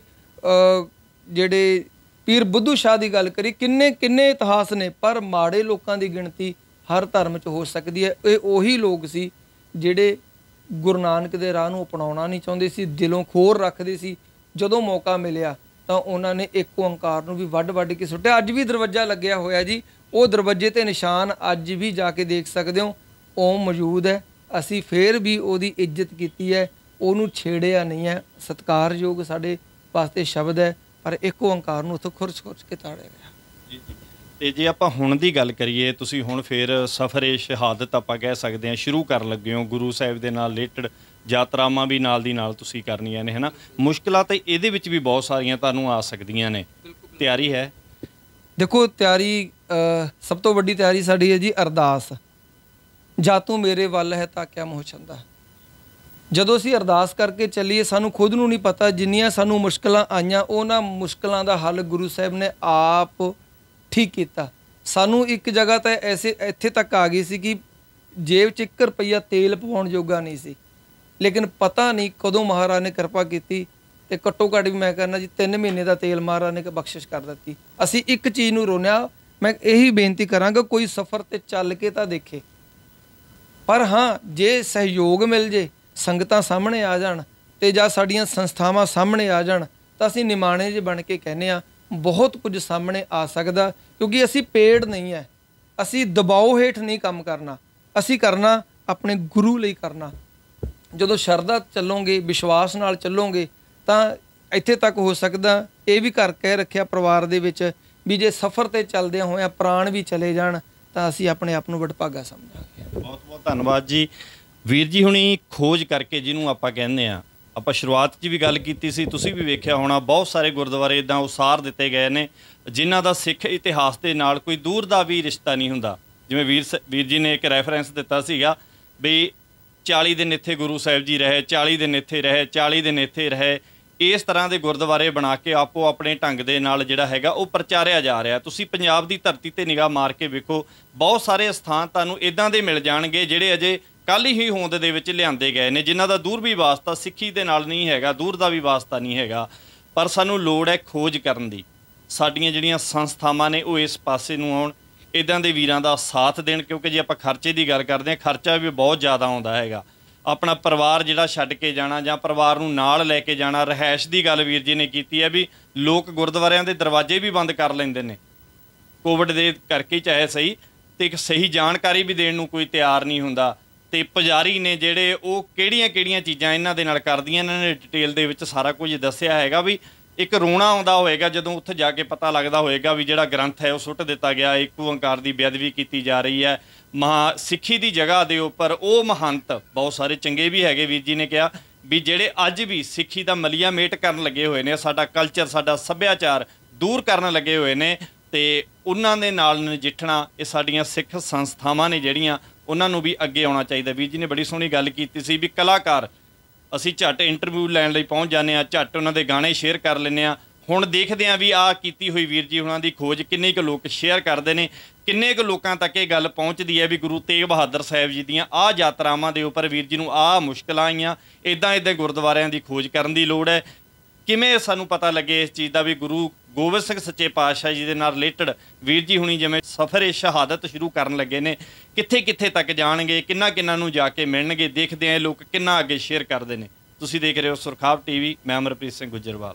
ਜਿਹੜੇ ਪੀਰ ਬੁੱਧੂ ਸ਼ਾਹ ਦੀ ਗੱਲ ਕਰੀ, ਕਿੰਨੇ ਇਤਿਹਾਸ ਨੇ, ਪਰ ਮਾੜੇ ਲੋਕਾਂ ਦੀ ਗਿਣਤੀ ਹਰ ਧਰਮ 'ਚ ਹੋ ਸਕਦੀ ਹੈ। ਇਹ ਉਹੀ ਲੋਕ ਸੀ ਜਿਹੜੇ ਗੁਰੂ ਨਾਨਕ ਦੇ ਰਾਹ ਨੂੰ ਅਪਣਾਉਣਾ ਨਹੀਂ ਚਾਹੁੰਦੇ ਸੀ, ਦਿਲੋਂ ਖੋਰ ਰੱਖਦੇ ਸੀ। ਜਦੋਂ ਮੌਕਾ ਮਿਲਿਆ ਤਾਂ ਉਹਨਾਂ ਨੇ ਇੱਕ ਓੰਕਾਰ ਨੂੰ ਵੀ ਵੱਢ ਕੇ ਸੁੱਟਿਆ। ਅੱਜ ਵੀ ਦਰਵਾਜ਼ਾ ਲੱਗਿਆ ਹੋਇਆ ਜੀ, ਉਹ ਦਰਵਾਜ਼ੇ 'ਤੇ ਨਿਸ਼ਾਨ ਅੱਜ ਵੀ ਜਾ ਕੇ ਦੇਖ ਸਕਦੇ ਹੋ, ਓਮ ਮੌਜੂਦ ਹੈ। ਅਸੀਂ ਫਿਰ ਵੀ ਉਹਦੀ ਇੱਜ਼ਤ ਕੀਤੀ ਹੈ, ਉਹਨੂੰ ਛੇੜਿਆ ਨਹੀਂ ਹੈ। ਸਤਿਕਾਰਯੋਗ ਸਾਡੇ ਵਾਸਤੇ ਸ਼ਬਦ ਹੈ, ਪਰ ਇੱਕ ਓੰਕਾਰ ਨੂੰ ਉੱਥੋਂ ਖੁਰਚ ਕੇ ਤਾੜਿਆ ਗਿਆ। ਜੀ ਜੀ। ਤੇ ਜੇ ਆਪਾਂ ਹੁਣ ਦੀ ਗੱਲ ਕਰੀਏ, ਤੁਸੀਂ ਹੁਣ ਫਿਰ ਸਫ਼ਰ-ਏ ਸ਼ਹਾਦਤ ਆਪਾਂ ਕਹਿ ਸਕਦੇ ਹਾਂ ਸ਼ੁਰੂ ਕਰਨ ਲੱਗੇ ਹੋ। ਗੁਰੂ ਸਾਹਿਬ ਦੇ ਨਾਲ ਰਿਲੇਟਡ ਯਾਤਰਾਵਾਂ ਵੀ ਨਾਲ ਦੀ ਨਾਲ ਤੁਸੀਂ ਕਰਨੀਆਂ ਨੇ, ਹੈ ਨਾ। ਮੁਸ਼ਕਿਲਾਂ ਤਾਂ ਇਹਦੇ ਵਿੱਚ ਵੀ ਬਹੁਤ ਸਾਰੀਆਂ ਤੁਹਾਨੂੰ ਆ ਸਕਦੀਆਂ ਨੇ। ਤਿਆਰੀ ਹੈ? ਦੇਖੋ, ਤਿਆਰੀ ਸਭ ਤੋਂ ਵੱਡੀ ਤਿਆਰੀ ਸਾਡੀ ਹੈ ਜੀ ਅਰਦਾਸ। ਜਾਂ ਤੂੰ ਮੇਰੇ ਵੱਲ ਹੈ ਤਾਂ ਕਿਆ ਮੋਹ ਚੰਦਾ। ਜਦੋਂ ਅਸੀਂ ਅਰਦਾਸ ਕਰਕੇ ਚੱਲੀਏ, ਸਾਨੂੰ ਖੁਦ ਨੂੰ ਨਹੀਂ ਪਤਾ ਜਿੰਨੀਆਂ ਸਾਨੂੰ ਮੁਸ਼ਕਿਲਾਂ ਆਈਆਂ, ਉਹਨਾਂ ਮੁਸ਼ਕਿਲਾਂ ਦਾ ਹੱਲ ਗੁਰੂ ਸਾਹਿਬ ਨੇ ਆਪ ਠੀਕ ਕੀਤਾ। ਸਾਨੂੰ ਇੱਕ ਜਗ੍ਹਾ ਤਾਂ ਇੱਥੇ ਤੱਕ ਆ ਗਈ ਸੀ ਕਿ ਜੇਬ 'ਚ 1 ਰੁਪਈਆ ਤੇਲ ਪਵਾਉਣ ਜੋਗਾ ਨਹੀਂ ਸੀ, ਲੇਕਿਨ ਪਤਾ ਨਹੀਂ ਕਦੋਂ ਮਹਾਰਾਜ ਨੇ ਕਿਰਪਾ ਕੀਤੀ ਤੇ ਘੱਟੋ ਘੱਟ ਵੀ ਮੈਂ ਕਹਿੰਦਾ ਜੀ 3 ਮਹੀਨੇ ਦਾ ਤੇਲ ਮਹਾਰਾਜ ਨੇ ਬਖਸ਼ਿਸ਼ ਕਰ ਦਿੱਤੀ। ਅਸੀਂ ਇੱਕ ਚੀਜ਼ ਨੂੰ ਰੋਨਿਆ। ਮੈਂ ਇਹੀ ਬੇਨਤੀ ਕਰਾਂਗਾ, ਕੋਈ ਸਫ਼ਰ ਤੇ ਚੱਲ ਕੇ ਤਾਂ ਦੇਖੇ, ਪਰ ਹਾਂ ਜੇ ਸਹਿਯੋਗ ਮਿਲ ਜੇ, ਸੰਗਤਾਂ ਸਾਹਮਣੇ ਆ ਜਾਣ ਤੇ ਜਾਂ ਸਾਡੀਆਂ ਸੰਸਥਾਵਾਂ ਸਾਹਮਣੇ ਆ ਜਾਣ, ਤਾਂ ਅਸੀਂ ਨਿਮਾਣੇ ਜਿਹੇ ਬਣ ਕੇ ਕਹਿੰਦੇ ਹਾਂ ਬਹੁਤ ਕੁਝ ਸਾਹਮਣੇ ਆ ਸਕਦਾ। ਕਿਉਂਕਿ ਅਸੀਂ ਪੇੜ ਨਹੀਂ ਹੈ, ਅਸੀਂ ਦਬਾਓ ਹੇਠ ਨਹੀਂ ਕੰਮ ਕਰਨਾ, ਅਸੀਂ ਕਰਨਾ ਆਪਣੇ ਗੁਰੂ ਲਈ ਕਰਨਾ। ਜਦੋਂ ਸ਼ਰਧਾ ਚੱਲੋਗੇ, ਵਿਸ਼ਵਾਸ ਨਾਲ ਚੱਲੋਗੇ, ਤਾਂ ਇੱਥੇ ਤੱਕ ਹੋ ਸਕਦਾ। ਇਹ ਵੀ ਘਰ ਕਹਿ ਰੱਖਿਆ ਪਰਿਵਾਰ ਦੇ ਵਿੱਚ ਵੀ ਜੇ ਸਫ਼ਰ 'ਤੇ ਚੱਲਦਿਆਂ ਹੋਇਆਂ ਪ੍ਰਾਣ ਵੀ ਚਲੇ ਜਾਣ ਤਾਂ ਅਸੀਂ ਆਪਣੇ ਆਪ ਨੂੰ ਵਡਭਾਗਾ ਸਮਝਾਂਗੇ। ਬਹੁਤ ਬਹੁਤ ਧੰਨਵਾਦ ਜੀ। ਵੀਰ ਜੀ ਹੁਣੀ ਖੋਜ ਕਰਕੇ ਜਿਹਨੂੰ ਆਪਾਂ ਕਹਿੰਦੇ ਹਾਂ, ਆਪਾਂ ਸ਼ੁਰੂਆਤ 'ਚ ਵੀ ਗੱਲ ਕੀਤੀ ਸੀ, ਤੁਸੀਂ ਵੀ ਵੇਖਿਆ ਹੋਣਾ, ਬਹੁਤ ਸਾਰੇ ਗੁਰਦੁਆਰੇ ਇੱਦਾਂ ਉਸਾਰ ਦਿੱਤੇ ਗਏ ਨੇ ਜਿਨ੍ਹਾਂ ਦਾ ਸਿੱਖ ਇਤਿਹਾਸ ਦੇ ਨਾਲ ਕੋਈ ਦੂਰ ਦਾ ਵੀ ਰਿਸ਼ਤਾ ਨਹੀਂ ਹੁੰਦਾ। ਜਿਵੇਂ ਵੀਰ ਜੀ ਨੇ ਇੱਕ ਰੈਫਰੈਂਸ ਦਿੱਤਾ ਸੀਗਾ ਵੀ 40 ਦਿਨ ਇੱਥੇ ਗੁਰੂ ਸਾਹਿਬ ਜੀ ਰਹੇ, 40 ਦਿਨ ਇੱਥੇ ਰਹੇ, 40 ਦਿਨ ਇੱਥੇ ਰਹੇ। ਇਸ ਤਰ੍ਹਾਂ ਦੇ ਗੁਰਦੁਆਰੇ ਬਣਾ ਕੇ ਆਪੋ ਆਪਣੇ ਢੰਗ ਦੇ ਨਾਲ ਜਿਹੜਾ ਹੈਗਾ ਉਹ ਪ੍ਰਚਾਰਿਆ ਜਾ ਰਿਹਾ। ਤੁਸੀਂ ਪੰਜਾਬ ਦੀ ਧਰਤੀ 'ਤੇ ਨਿਗਾਹ ਮਾਰ ਕੇ ਵੇਖੋ, ਬਹੁਤ ਸਾਰੇ ਸਥਾਨ ਤੁਹਾਨੂੰ ਇੱਦਾਂ ਦੇ ਮਿਲ ਜਾਣਗੇ ਜਿਹੜੇ ਅਜੇ ਕੱਲ੍ਹ ਹੀ ਹੋਂਦ ਦੇ ਵਿੱਚ ਲਿਆਂਦੇ ਗਏ ਨੇ, ਜਿਨ੍ਹਾਂ ਦਾ ਦੂਰ ਵੀ ਵਾਸਤਾ ਸਿੱਖੀ ਦੇ ਨਾਲ ਨਹੀਂ ਹੈਗਾ, ਦੂਰ ਦਾ ਵੀ ਵਾਸਤਾ ਨਹੀਂ ਹੈਗਾ। ਪਰ ਸਾਨੂੰ ਲੋੜ ਹੈ ਖੋਜ ਕਰਨ ਦੀ। ਸਾਡੀਆਂ ਜਿਹੜੀਆਂ ਸੰਸਥਾਵਾਂ ਨੇ ਉਹ ਇਸ ਪਾਸੇ ਨੂੰ ਆਉਣ, ਇੱਦਾਂ ਦੇ ਵੀਰਾਂ ਦਾ ਸਾਥ ਦੇਣ। ਕਿਉਂਕਿ ਜੇ ਆਪਾਂ ਖਰਚੇ ਦੀ ਗੱਲ ਕਰਦੇ ਹਾਂ, ਖਰਚਾ ਵੀ ਬਹੁਤ ਜ਼ਿਆਦਾ ਆਉਂਦਾ ਹੈਗਾ। ਆਪਣਾ ਪਰਿਵਾਰ ਜਿਹੜਾ ਛੱਡ ਕੇ ਜਾਣਾ ਜਾਂ ਪਰਿਵਾਰ ਨੂੰ ਨਾਲ ਲੈ ਕੇ ਜਾਣਾ। ਰਿਹਾਇਸ਼ ਦੀ ਗੱਲ ਵੀਰ ਜੀ ਨੇ ਕੀਤੀ ਹੈ ਵੀ ਲੋਕ ਗੁਰਦੁਆਰਿਆਂ ਦੇ ਦਰਵਾਜ਼ੇ ਵੀ ਬੰਦ ਕਰ ਲੈਂਦੇ ਨੇ ਕੋਵਿਡ ਦੇ ਕਰਕੇ, ਚਾਹੇ ਸਹੀ, ਅਤੇ ਇੱਕ ਸਹੀ ਜਾਣਕਾਰੀ ਵੀ ਦੇਣ ਨੂੰ ਕੋਈ ਤਿਆਰ ਨਹੀਂ ਹੁੰਦਾ। ਅਤੇ ਪੁਜਾਰੀ ਨੇ ਜਿਹੜੇ ਉਹ ਕਿਹੜੀਆਂ ਚੀਜ਼ਾਂ ਇਹਨਾਂ ਦੇ ਨਾਲ ਕਰਦੀਆਂ, ਇਹਨਾਂ ਨੇ ਡਿਟੇਲ ਦੇ ਵਿੱਚ ਸਾਰਾ ਕੁਝ ਦੱਸਿਆ ਹੈਗਾ। ਵੀ ਇੱਕ ਰੋਣਾ ਆਉਂਦਾ ਹੋਏਗਾ ਜਦੋਂ ਉੱਥੇ ਜਾ ਕੇ ਪਤਾ ਲੱਗਦਾ ਹੋਏਗਾ ਵੀ ਜਿਹੜਾ ਗ੍ਰੰਥ ਹੈ ਉਹ ਸੁੱਟ ਦਿੱਤਾ ਗਿਆ, ਇੱਕ ਓੰਕਾਰ ਦੀ ਬੇਅਦਬੀ ਕੀਤੀ ਜਾ ਰਹੀ ਹੈ। ਸਿੱਖੀ ਦੀ ਜਗ੍ਹਾ ਦੇ ਉੱਪਰ ਉਹ ਮਹੰਤ ਬਹੁਤ ਸਾਰੇ ਚੰਗੇ ਵੀ ਹੈਗੇ, ਵੀਰ ਜੀ ਨੇ ਕਿਹਾ ਵੀ ਜਿਹੜੇ ਅੱਜ ਵੀ ਸਿੱਖੀ ਦਾ ਮਲੀਆ ਮੇਟ ਕਰਨ ਲੱਗੇ ਹੋਏ ਨੇ, ਸਾਡਾ ਕਲਚਰ, ਸਾਡਾ ਸੱਭਿਆਚਾਰ ਦੂਰ ਕਰਨ ਲੱਗੇ ਹੋਏ ਨੇ, ਅਤੇ ਉਹਨਾਂ ਦੇ ਨਾਲ ਨਜਿੱਠਣਾ ਇਹ ਸਾਡੀਆਂ ਸਿੱਖ ਸੰਸਥਾਵਾਂ ਨੇ ਜਿਹੜੀਆਂ, ਉਹਨਾਂ ਨੂੰ ਵੀ ਅੱਗੇ ਆਉਣਾ ਚਾਹੀਦਾ। ਵੀਰ ਜੀ ਨੇ ਬੜੀ ਸੋਹਣੀ ਗੱਲ ਕੀਤੀ ਸੀ ਵੀ ਕਲਾਕਾਰ ਅਸੀਂ ਝੱਟ ਇੰਟਰਵਿਊ ਲੈਣ ਲਈ ਪਹੁੰਚ ਜਾਂਦੇ ਹਾਂ, ਝੱਟ ਉਹਨਾਂ ਦੇ ਗਾਣੇ ਸ਼ੇਅਰ ਕਰ ਲੈਂਦੇ ਹਾਂ। ਹੁਣ ਦੇਖਦੇ ਹਾਂ ਵੀ ਆਹ ਕੀਤੀ ਹੋਈ ਵੀਰ ਜੀ ਉਹਨਾਂ ਦੀ ਖੋਜ ਕਿੰਨੇ ਕੁ ਲੋਕ ਸ਼ੇਅਰ ਕਰਦੇ ਨੇ, ਕਿੰਨੇ ਕੁ ਲੋਕਾਂ ਤੱਕ ਇਹ ਗੱਲ ਪਹੁੰਚਦੀ ਹੈ ਵੀ ਗੁਰੂ ਤੇਗ ਬਹਾਦਰ ਸਾਹਿਬ ਜੀ ਦੀਆਂ ਆਹ ਯਾਤਰਾਵਾਂ ਦੇ ਉੱਪਰ ਵੀਰ ਜੀ ਨੂੰ ਆਹ ਮੁਸ਼ਕਿਲਾਂ ਆਈਆਂ, ਇੱਦਾਂ ਗੁਰਦੁਆਰਿਆਂ ਦੀ ਖੋਜ ਕਰਨ ਦੀ ਲੋੜ ਹੈ। ਕਿਵੇਂ ਸਾਨੂੰ ਪਤਾ ਲੱਗੇ ਇਸ ਚੀਜ਼ ਦਾ ਵੀ ਗੁਰੂ ਗੋਬਿੰਦ ਸਿੰਘ ਸੱਚੇ ਪਾਤਸ਼ਾਹ ਜੀ ਦੇ ਨਾਲ ਰਿਲੇਟਡ ਵੀਰ ਜੀ ਹੁਣੀ ਜਿਵੇਂ ਸਫ਼ਰ-ਏ ਸ਼ਹਾਦਤ ਸ਼ੁਰੂ ਕਰਨ ਲੱਗੇ ਨੇ, ਕਿੱਥੇ ਤੱਕ ਜਾਣਗੇ, ਕਿੰਨਾ ਨੂੰ ਜਾ ਕੇ ਮਿਲਣਗੇ। ਦੇਖਦੇ ਆ ਇਹ ਲੋਕ ਕਿੰਨਾ ਅੱਗੇ ਸ਼ੇਅਰ ਕਰਦੇ ਨੇ। ਤੁਸੀਂ ਦੇਖ ਰਹੇ ਹੋ ਸੁਰਖਾਬ TV, ਮੈਂ ਅਮਰਪ੍ਰੀਤ ਸਿੰਘ ਗੁੱਜਰਵਾਲ।